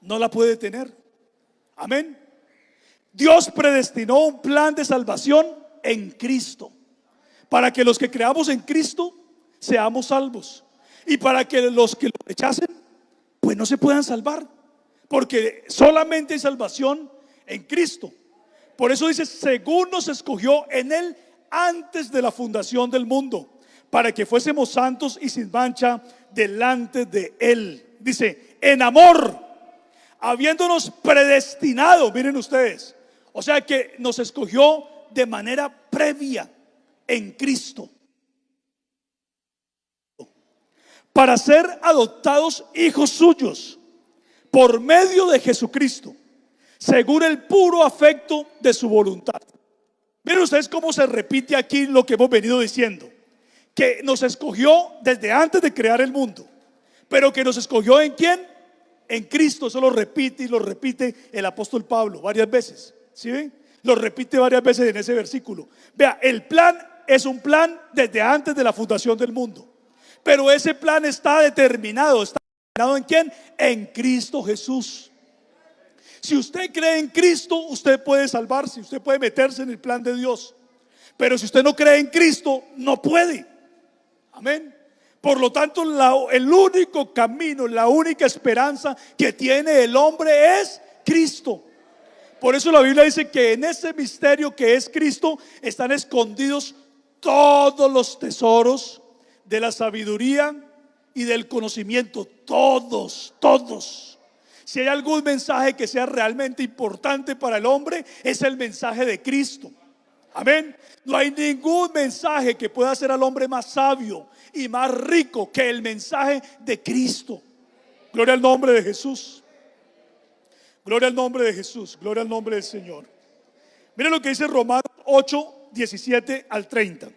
Speaker 1: no la puede tener. Amén. Dios predestinó un plan de salvación en Cristo, para que los que creamos en Cristo seamos salvos, y para que los que lo rechacen pues no se puedan salvar, porque solamente hay salvación en Cristo. Por eso dice, según nos escogió en él antes de la fundación del mundo, para que fuésemos santos y sin mancha delante de él. Dice, en amor, habiéndonos predestinado. Miren ustedes, o sea que nos escogió de manera previa en Cristo, para ser adoptados hijos suyos por medio de Jesucristo, según el puro afecto de su voluntad. Miren ustedes cómo se repite aquí lo que hemos venido diciendo, que nos escogió desde antes de crear el mundo, pero que nos escogió ¿en quién? En Cristo. Eso lo repite y lo repite el apóstol Pablo varias veces. ¿Sí ven? Lo repite varias veces en ese versículo. Vea, el plan es un plan desde antes de la fundación del mundo, pero ese plan está determinado ¿en quién? En Cristo Jesús. Si usted cree en Cristo, usted puede salvarse, usted puede meterse en el plan de Dios. Pero si usted no cree en Cristo, no puede. Amén. Por lo tanto, el único camino, la única esperanza que tiene el hombre es Cristo. Por eso la Biblia dice que en ese misterio que es Cristo están escondidos todos los tesoros de la sabiduría y del conocimiento. Todos, todos. Si hay algún mensaje que sea realmente importante para el hombre, es el mensaje de Cristo. Amén. No hay ningún mensaje que pueda hacer al hombre más sabio y más rico que el mensaje de Cristo. Gloria al nombre de Jesús. Gloria al nombre de Jesús. Gloria al nombre del Señor. Miren lo que dice Romanos 8, 17 al 30.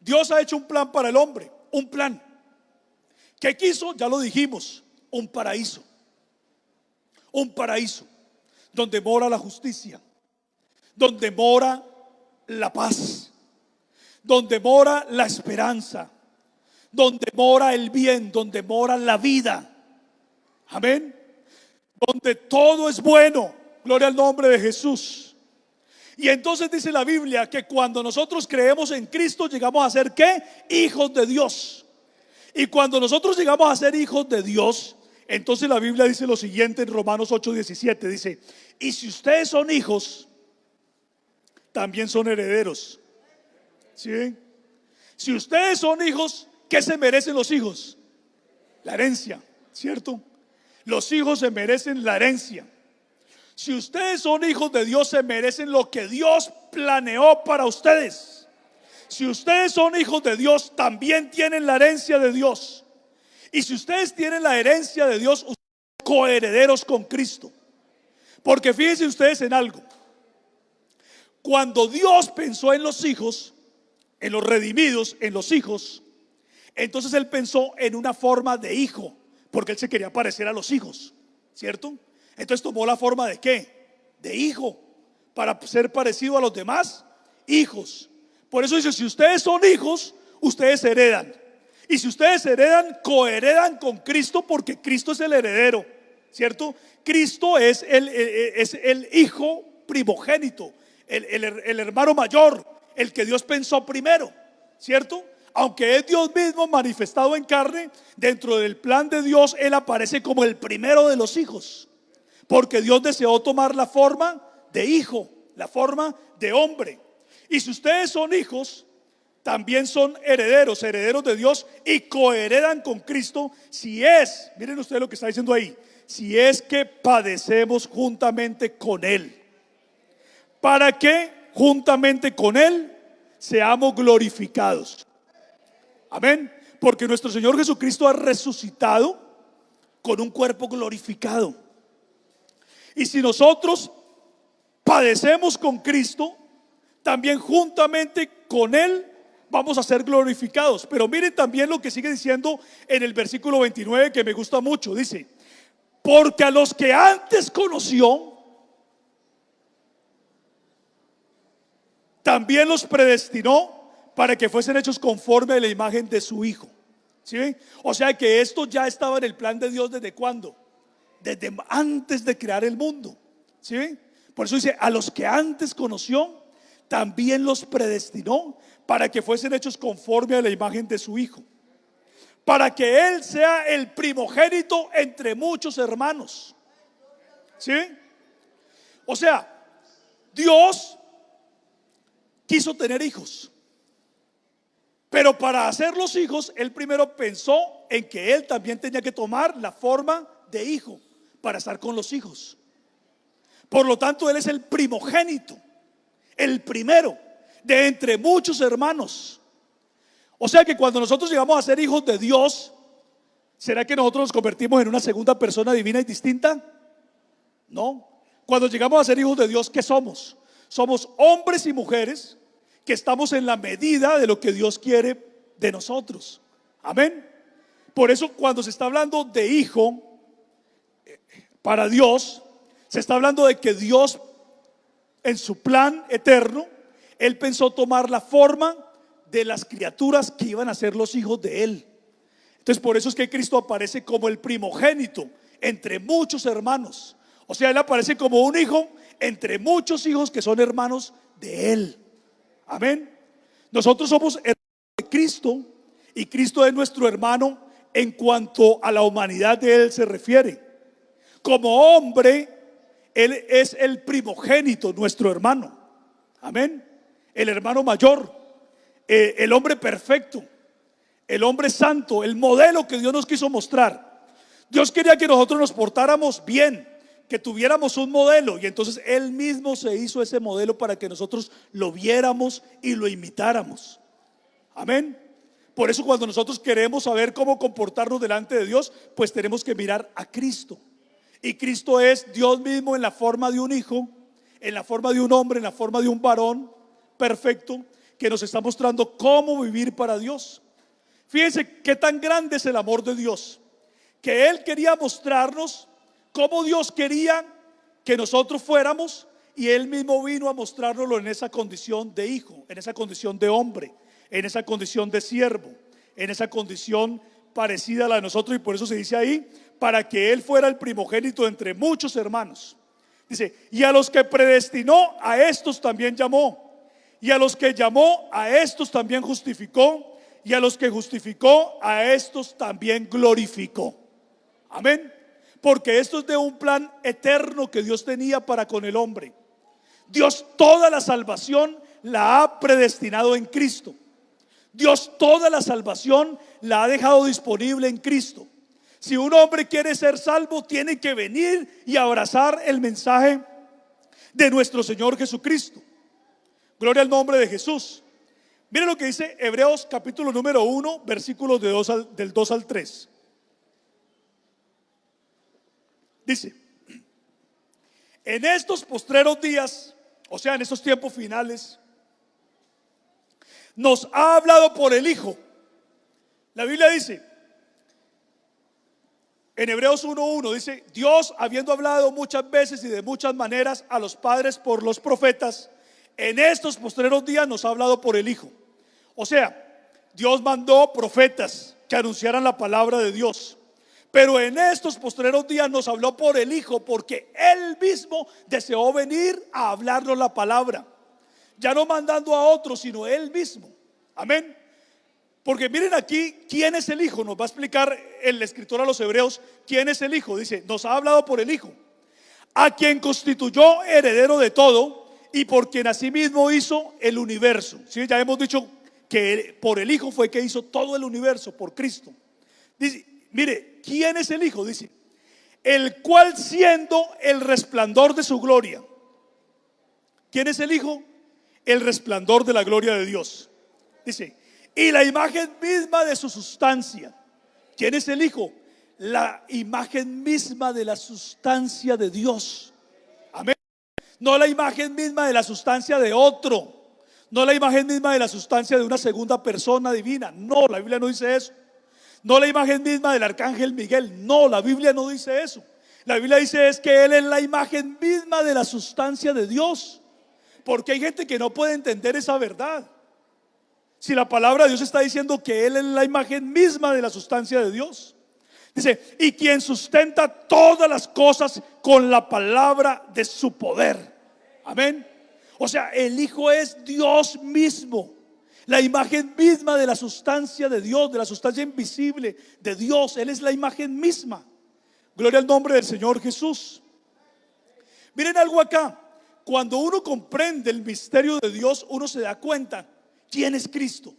Speaker 1: Dios ha hecho un plan para el hombre. Un plan. ¿Qué quiso? Ya lo dijimos. Un paraíso. Un paraíso donde mora la justicia, donde mora la paz, donde mora la esperanza, donde mora el bien, donde mora la vida. Amén. Donde todo es bueno. Gloria al nombre de Jesús. Y entonces dice la Biblia que cuando nosotros creemos en Cristo llegamos a ser ¿qué? Hijos de Dios. Y cuando nosotros llegamos a ser hijos de Dios, entonces la Biblia dice lo siguiente en Romanos 8:17, dice, y si ustedes son hijos, también son herederos. ¿Sí? Si ustedes son hijos, ¿qué se merecen los hijos? La herencia, ¿cierto? Los hijos se merecen la herencia. Si ustedes son hijos de Dios, se merecen lo que Dios planeó para ustedes. Si ustedes son hijos de Dios, también tienen la herencia de Dios. Y si ustedes tienen la herencia de Dios, ustedes son coherederos con Cristo. Porque fíjense ustedes en algo. Cuando Dios pensó en los hijos, en los redimidos, en los hijos, entonces Él pensó en una forma de hijo, porque Él se quería parecer a los hijos, ¿cierto? Entonces tomó la forma de ¿qué? De hijo, para ser parecido a los demás hijos. Por eso dice, si ustedes son hijos, ustedes heredan. Y si ustedes heredan, coheredan con Cristo, porque Cristo es el heredero, ¿cierto? Cristo es el hijo primogénito, el hermano mayor, el que Dios pensó primero, ¿cierto? Aunque es Dios mismo manifestado en carne, dentro del plan de Dios Él aparece como el primero de los hijos, porque Dios deseó tomar la forma de hijo, la forma de hombre. Y si ustedes son hijos, también son herederos, herederos de Dios y coheredan con Cristo si es, miren ustedes lo que está diciendo ahí, si es que padecemos juntamente con Él, para que juntamente con Él seamos glorificados. Amén. Porque nuestro Señor Jesucristo ha resucitado con un cuerpo glorificado. Y si nosotros padecemos con Cristo, también juntamente con Él vamos a ser glorificados. Pero miren también lo que sigue diciendo en el versículo 29, que me gusta mucho. Dice: porque a los que antes conoció, también los predestinó para que fuesen hechos conforme a la imagen de su Hijo. ¿Sí ven? O sea que esto ya estaba en el plan de Dios. ¿Desde cuándo? Desde antes de crear el mundo. ¿Sí ven? Por eso dice: a los que antes conoció, también los predestinó para que fuesen hechos conforme a la imagen de su Hijo, para que Él sea el primogénito entre muchos hermanos. ¿Sí? O sea, Dios quiso tener hijos, pero para hacer los hijos, Él primero pensó en que Él también tenía que tomar la forma de hijo para estar con los hijos. Por lo tanto, Él es el primogénito, el primero de entre muchos hermanos. O sea que cuando nosotros llegamos a ser hijos de Dios, ¿será que nosotros nos convertimos en una segunda persona divina y distinta? No. Cuando llegamos a ser hijos de Dios, ¿qué somos? Somos hombres y mujeres que estamos en la medida de lo que Dios quiere de nosotros. Amén. Por eso cuando se está hablando de hijo, para Dios, se está hablando de que Dios, en su plan eterno, Él pensó tomar la forma de las criaturas que iban a ser los hijos de Él. Entonces por eso es que Cristo aparece como el primogénito entre muchos hermanos. O sea, Él aparece como un hijo entre muchos hijos que son hermanos de Él. Amén. Nosotros somos hermanos de Cristo y Cristo es nuestro hermano en cuanto a la humanidad de Él se refiere. Como hombre, Él es el primogénito, nuestro hermano. Amén. El hermano mayor, el hombre perfecto, el hombre santo, el modelo que Dios nos quiso mostrar. Dios quería que nosotros nos portáramos bien, que tuviéramos un modelo, y entonces Él mismo se hizo ese modelo para que nosotros lo viéramos y lo imitáramos. Amén. Por eso cuando nosotros queremos saber cómo comportarnos delante de Dios, pues tenemos que mirar a Cristo. Y Cristo es Dios mismo en la forma de un hijo, en la forma de un hombre, en la forma de un varón perfecto, que nos está mostrando cómo vivir para Dios. Fíjense qué tan grande es el amor de Dios, que Él quería mostrarnos cómo Dios quería que nosotros fuéramos, y Él mismo vino a mostrárnoslo en esa condición de hijo, en esa condición de hombre, en esa condición de siervo, en esa condición parecida a la de nosotros. Y por eso se dice ahí: para que Él fuera el primogénito entre muchos hermanos. Dice: y a los que predestinó, a estos también llamó, y a los que llamó, a estos también justificó, y a los que justificó, a estos también glorificó. Amén. Porque esto es de un plan eterno que Dios tenía para con el hombre. Dios toda la salvación la ha predestinado en Cristo. Dios toda la salvación la ha dejado disponible en Cristo. Si un hombre quiere ser salvo, tiene que venir y abrazar el mensaje de nuestro Señor Jesucristo. Gloria al nombre de Jesús. Miren lo que dice Hebreos capítulo número 1, versículos del 2 al 3. Dice: en estos postreros días, o sea, en estos tiempos finales, nos ha hablado por el Hijo. La Biblia dice en Hebreos 1:1, dice: Dios, habiendo hablado muchas veces y de muchas maneras a los padres por los profetas, en estos postreros días nos ha hablado por el Hijo. O sea, Dios mandó profetas que anunciaran la palabra de Dios, pero en estos postreros días nos habló por el Hijo, porque Él mismo deseó venir a hablarnos la palabra, ya no mandando a otros, sino Él mismo. Amén. Porque miren aquí, ¿quién es el Hijo? Nos va a explicar el escritor a los Hebreos quién es el Hijo. Dice: nos ha hablado por el Hijo, a quien constituyó heredero de todo y por quien asimismo hizo el universo. ¿Sí? Ya hemos dicho que por el Hijo fue que hizo todo el universo, por Cristo. Dice, mire, ¿quién es el Hijo? Dice, el cual siendo el resplandor de su gloria. ¿Quién es el Hijo? El resplandor de la gloria de Dios. Dice, y la imagen misma de su sustancia. ¿Quién es el Hijo? La imagen misma de la sustancia de Dios. Amén. No la imagen misma de la sustancia de otro. No la imagen misma de la sustancia de una segunda persona divina. No, la Biblia no dice eso. No la imagen misma del arcángel Miguel. No, la Biblia no dice eso. La Biblia dice es que Él es la imagen misma de la sustancia de Dios. Porque hay gente que no puede entender esa verdad. Si la palabra de Dios está diciendo que Él es la imagen misma de la sustancia de Dios. Dice, y quien sustenta todas las cosas con la palabra de su poder. Amén. O sea, el Hijo es Dios mismo, la imagen misma de la sustancia de Dios, de la sustancia invisible de Dios. Él es la imagen misma. Gloria al nombre del Señor Jesús. Miren algo acá. Cuando uno comprende el misterio de Dios, uno se da cuenta quién es Cristo.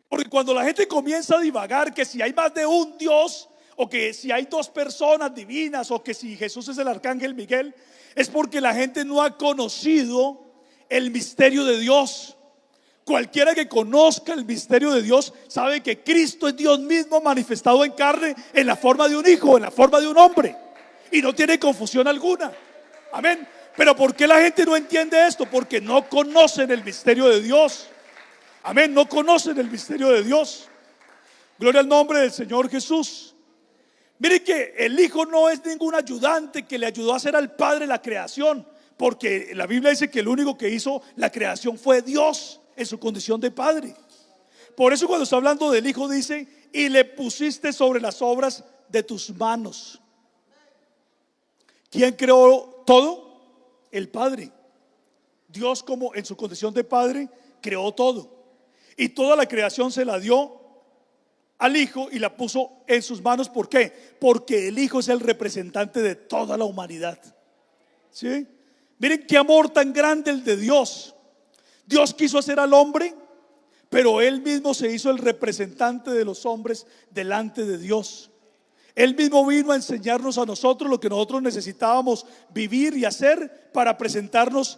Speaker 1: Porque cuando la gente comienza a divagar que si hay más de un Dios, o que si hay dos personas divinas, o que si Jesús es el arcángel Miguel, es porque la gente no ha conocido el misterio de Dios. Cualquiera que conozca el misterio de Dios sabe que Cristo es Dios mismo manifestado en carne, en la forma de un hijo, en la forma de un hombre, y no tiene confusión alguna. Amén. Pero ¿por qué la gente no entiende esto? Porque no conocen el misterio de Dios. Amén, no conocen el misterio de Dios. Gloria al nombre del Señor Jesús. Mire que el Hijo no es ningún ayudante que le ayudó a hacer al Padre la creación, porque la Biblia dice que el único que hizo la creación fue Dios en su condición de Padre. Por eso cuando está hablando del Hijo dice, y le pusiste sobre las obras de tus manos. ¿Quién creó todo? El Padre. Dios, como en su condición de Padre, creó todo. Y toda la creación se la dio al Hijo y la puso en sus manos. ¿Por qué? Porque el Hijo es el representante de toda la humanidad. ¿Sí? Miren qué amor tan grande el de Dios. Dios quiso hacer al hombre, pero Él mismo se hizo el representante de los hombres delante de Dios. Él mismo vino a enseñarnos a nosotros lo que nosotros necesitábamos vivir y hacer para presentarnos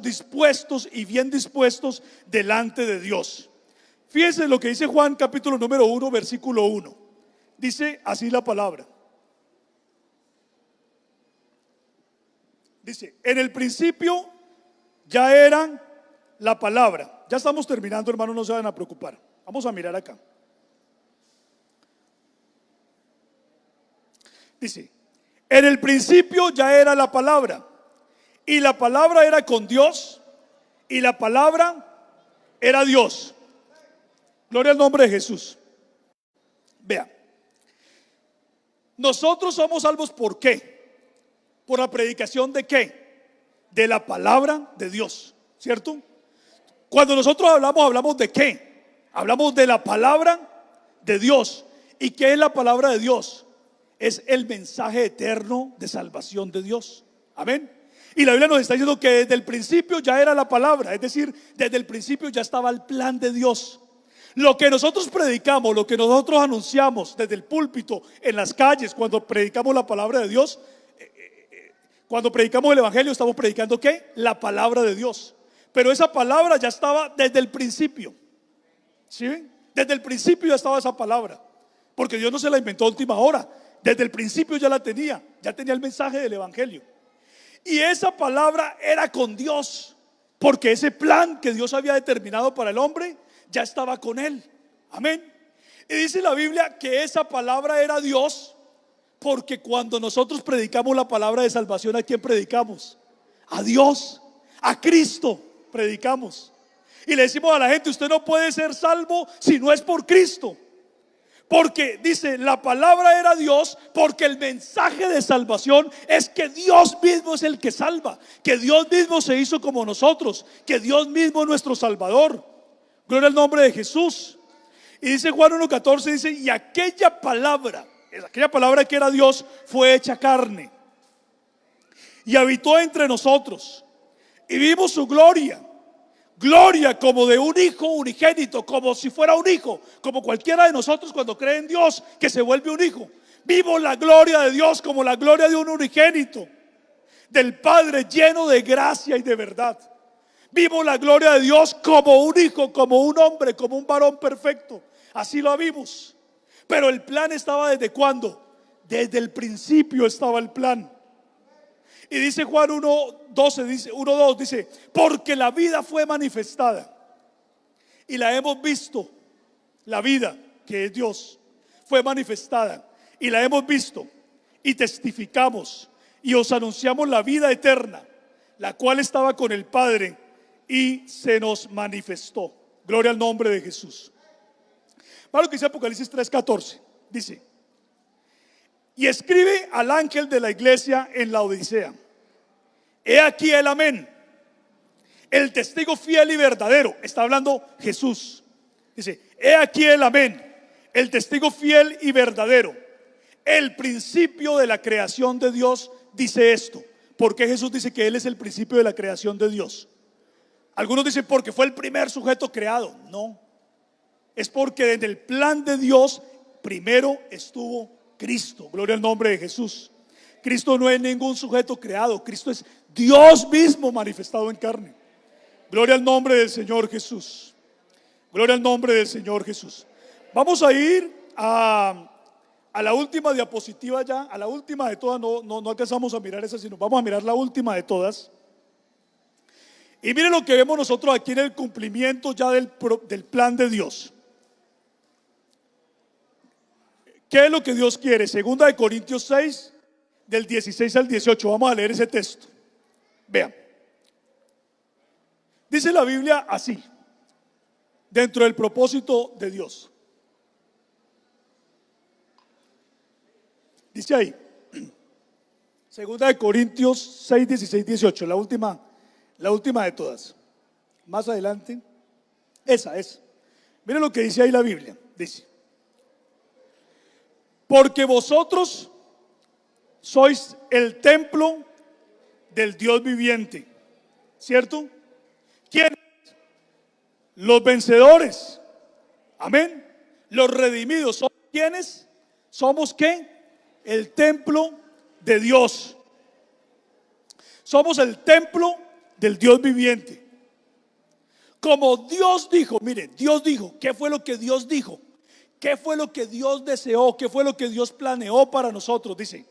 Speaker 1: dispuestos y bien dispuestos delante de Dios. Fíjense lo que dice Juan capítulo número 1 versículo 1. Dice así la palabra. Dice, en el principio ya era la palabra. Ya estamos terminando, hermanos, no se vayan a preocupar. Vamos a mirar acá. Dice, en el principio ya era la palabra, y la palabra era con Dios, y la palabra era Dios. Gloria al nombre de Jesús. Vea, nosotros somos salvos ¿por qué? Por la predicación de ¿qué? De la palabra de Dios, ¿cierto? Cuando nosotros hablamos de ¿qué? Hablamos de la palabra de Dios. ¿Y qué es la palabra de Dios? Es el mensaje eterno de salvación de Dios. Amén. Y la Biblia nos está diciendo que desde el principio ya era la palabra. Es decir, desde el principio ya estaba el plan de Dios. Lo que nosotros predicamos, lo que nosotros anunciamos desde el púlpito, en las calles, cuando predicamos la palabra de Dios, cuando predicamos el evangelio, estamos predicando ¿qué? La palabra de Dios. Pero esa palabra ya estaba desde el principio. ¿Sí? Desde el principio ya estaba esa palabra, porque Dios no se la inventó a última hora. Desde el principio ya la tenía, ya tenía el mensaje del evangelio. Y esa palabra era con Dios, porque ese plan que Dios había determinado para el hombre ya estaba con él. Amén. Y dice la Biblia que esa palabra era Dios, porque cuando nosotros predicamos la palabra de salvación, ¿a quién predicamos? A Dios, a Cristo predicamos. Y le decimos a la gente, usted no puede ser salvo si no es por Cristo. Porque dice, la palabra era Dios, porque el mensaje de salvación es que Dios mismo es el que salva, que Dios mismo se hizo como nosotros, que Dios mismo es nuestro Salvador. Gloria al nombre de Jesús. Y dice Juan 1:14, dice, y aquella palabra que era Dios, fue hecha carne y habitó entre nosotros, y vimos su gloria, gloria como de un hijo unigénito, como si fuera un hijo, como cualquiera de nosotros cuando cree en Dios que se vuelve un hijo. Vimos la gloria de Dios como la gloria de un unigénito, del Padre, lleno de gracia y de verdad. Vimos la gloria de Dios como un hijo, como un hombre, como un varón perfecto. Así lo vimos. Pero el plan estaba ¿desde cuándo? Desde el principio estaba el plan. Y dice Juan 1:12, dice 1:2, dice, porque la vida fue manifestada y la hemos visto. La vida, que es Dios, fue manifestada y la hemos visto y testificamos y os anunciamos la vida eterna, la cual estaba con el Padre y se nos manifestó. Gloria al nombre de Jesús. Para lo que dice Apocalipsis 3:14, dice, y escribe al ángel de la iglesia en la Odisea: he aquí el amén, el testigo fiel y verdadero. Está hablando Jesús. Dice, he aquí el amén, el testigo fiel y verdadero, el principio de la creación de Dios. Dice esto. ¿Por qué Jesús dice que Él es el principio de la creación de Dios? Algunos dicen porque fue el primer sujeto creado. No, es porque desde el plan de Dios primero estuvo Cristo. Gloria al nombre de Jesús. Cristo no es ningún sujeto creado. Cristo es Dios mismo manifestado en carne. Gloria al nombre del Señor Jesús. Gloria al nombre del Señor Jesús. Vamos a ir a la última diapositiva ya. A la última de todas. No alcanzamos a mirar esa, sino vamos a mirar la última de todas. Y miren lo que vemos nosotros aquí en el cumplimiento ya del plan de Dios. ¿Qué es lo que Dios quiere? Segunda de Corintios 6, del 16 al 18. Vamos a leer ese texto. Vean. Dice la Biblia así, dentro del propósito de Dios. Dice ahí, segunda de Corintios 6, 16, 18, la última de todas. Más adelante, esa es. Miren lo que dice ahí la Biblia. Dice, porque vosotros sois el templo del Dios viviente, ¿cierto? ¿Quiénes? Los vencedores. Amén. Los redimidos. ¿Son quiénes? ¿Somos qué? El templo de Dios. Somos el templo del Dios viviente. Como Dios dijo, mire, Dios dijo, ¿qué fue lo que Dios dijo? ¿Qué fue lo que Dios deseó? ¿Qué fue lo que Dios planeó para nosotros? Dice,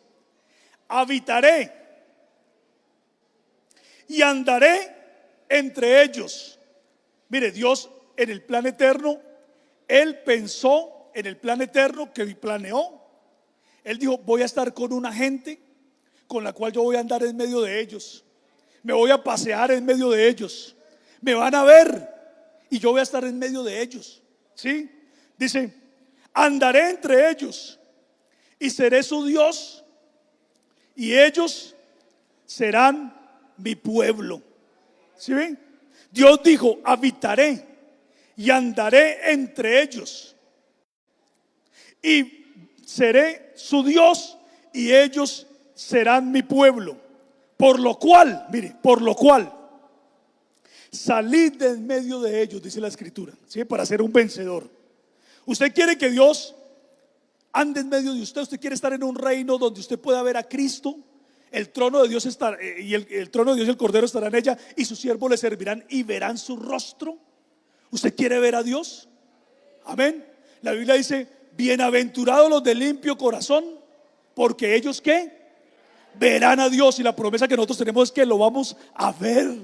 Speaker 1: habitaré y andaré entre ellos. Mire, Dios en el plan eterno, Él pensó en el plan eterno que planeó. Él dijo, voy a estar con una gente con la cual yo voy a andar en medio de ellos. Me voy a pasear en medio de ellos. Me van a ver y yo voy a estar en medio de ellos. ¿Sí? Dice, andaré entre ellos y seré su Dios y ellos serán mi pueblo. ¿Sí ven? Dios dijo, habitaré y andaré entre ellos y seré su Dios y ellos serán mi pueblo. Por lo cual, mire, por lo cual salid de en medio de ellos, dice la Escritura, ¿sí? Para ser un vencedor. Usted quiere que Dios ande en medio de usted. Usted quiere estar en un reino donde usted pueda ver a Cristo. El trono de Dios estará, y el trono de Dios y el Cordero estarán en ella, y sus siervos le servirán y verán su rostro. ¿Usted quiere ver a Dios? Amén. La Biblia dice, bienaventurados los de limpio corazón, porque ellos ¿qué? Verán a Dios. Y la promesa que nosotros tenemos es que lo vamos a ver.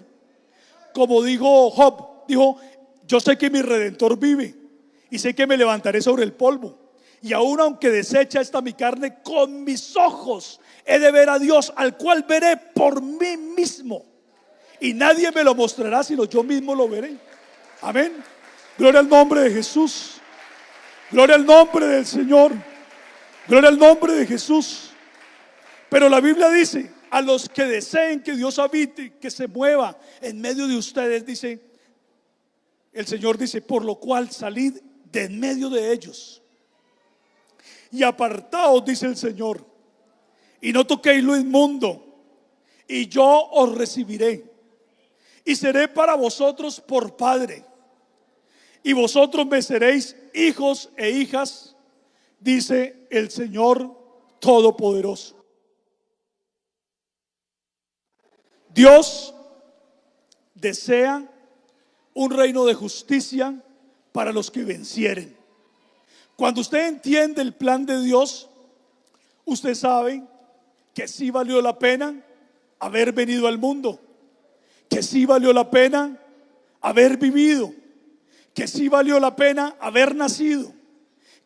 Speaker 1: Como dijo Job, dijo, yo sé que mi Redentor vive y sé que me levantaré sobre el polvo. Y aun aunque desecha esta mi carne, con mis ojos he de ver a Dios, al cual veré por mí mismo. Y nadie me lo mostrará, sino yo mismo lo veré. Amén. Gloria al nombre de Jesús. Gloria al nombre del Señor. Gloria al nombre de Jesús. Pero la Biblia dice, a los que deseen que Dios habite, que se mueva en medio de ustedes, dice, el Señor dice, por lo cual salid de en medio de ellos y apartaos, dice el Señor, y no toquéis lo inmundo, y yo os recibiré, y seré para vosotros por padre, y vosotros me seréis hijos e hijas, dice el Señor Todopoderoso. Dios desea un reino de justicia para los que vencieren. Cuando usted entiende el plan de Dios, usted sabe que sí valió la pena haber venido al mundo, que sí valió la pena haber vivido, que sí valió la pena haber nacido,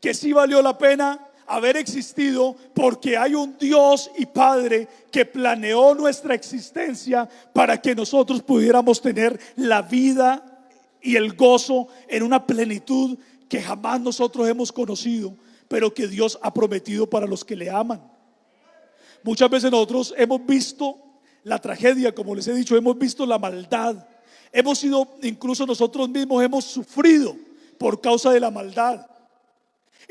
Speaker 1: que sí valió la pena haber existido, porque hay un Dios y Padre que planeó nuestra existencia para que nosotros pudiéramos tener la vida y el gozo en una plenitud que jamás nosotros hemos conocido, pero que Dios ha prometido para los que le aman. Muchas veces nosotros hemos visto la tragedia, como les he dicho, hemos visto la maldad, hemos sido, incluso nosotros mismos hemos sufrido por causa de la maldad.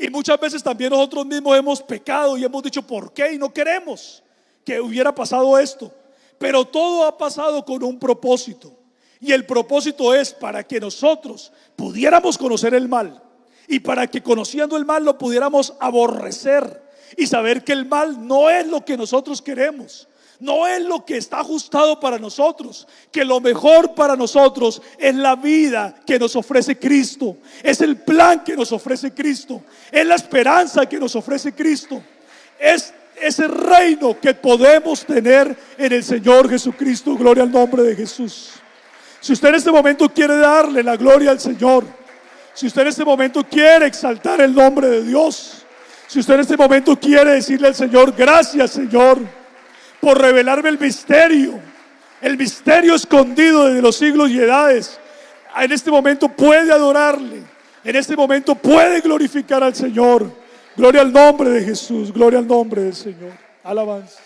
Speaker 1: Y muchas veces también nosotros mismos hemos pecado y hemos dicho ¿por qué? Y no queremos que hubiera pasado esto. Pero todo ha pasado con un propósito, y el propósito es para que nosotros pudiéramos conocer el mal, y para que conociendo el mal lo pudiéramos aborrecer y saber que el mal no es lo que nosotros queremos, no es lo que está ajustado para nosotros, que lo mejor para nosotros es la vida que nos ofrece Cristo, es el plan que nos ofrece Cristo, es la esperanza que nos ofrece Cristo, es ese reino que podemos tener en el Señor Jesucristo. Gloria al nombre de Jesús. Si usted en este momento quiere darle la gloria al Señor, si usted en este momento quiere exaltar el nombre de Dios, si usted en este momento quiere decirle al Señor gracias, Señor, por revelarme el misterio escondido desde los siglos y edades, en este momento puede adorarle, en este momento puede glorificar al Señor. Gloria al nombre de Jesús, gloria al nombre del Señor. Alabanza.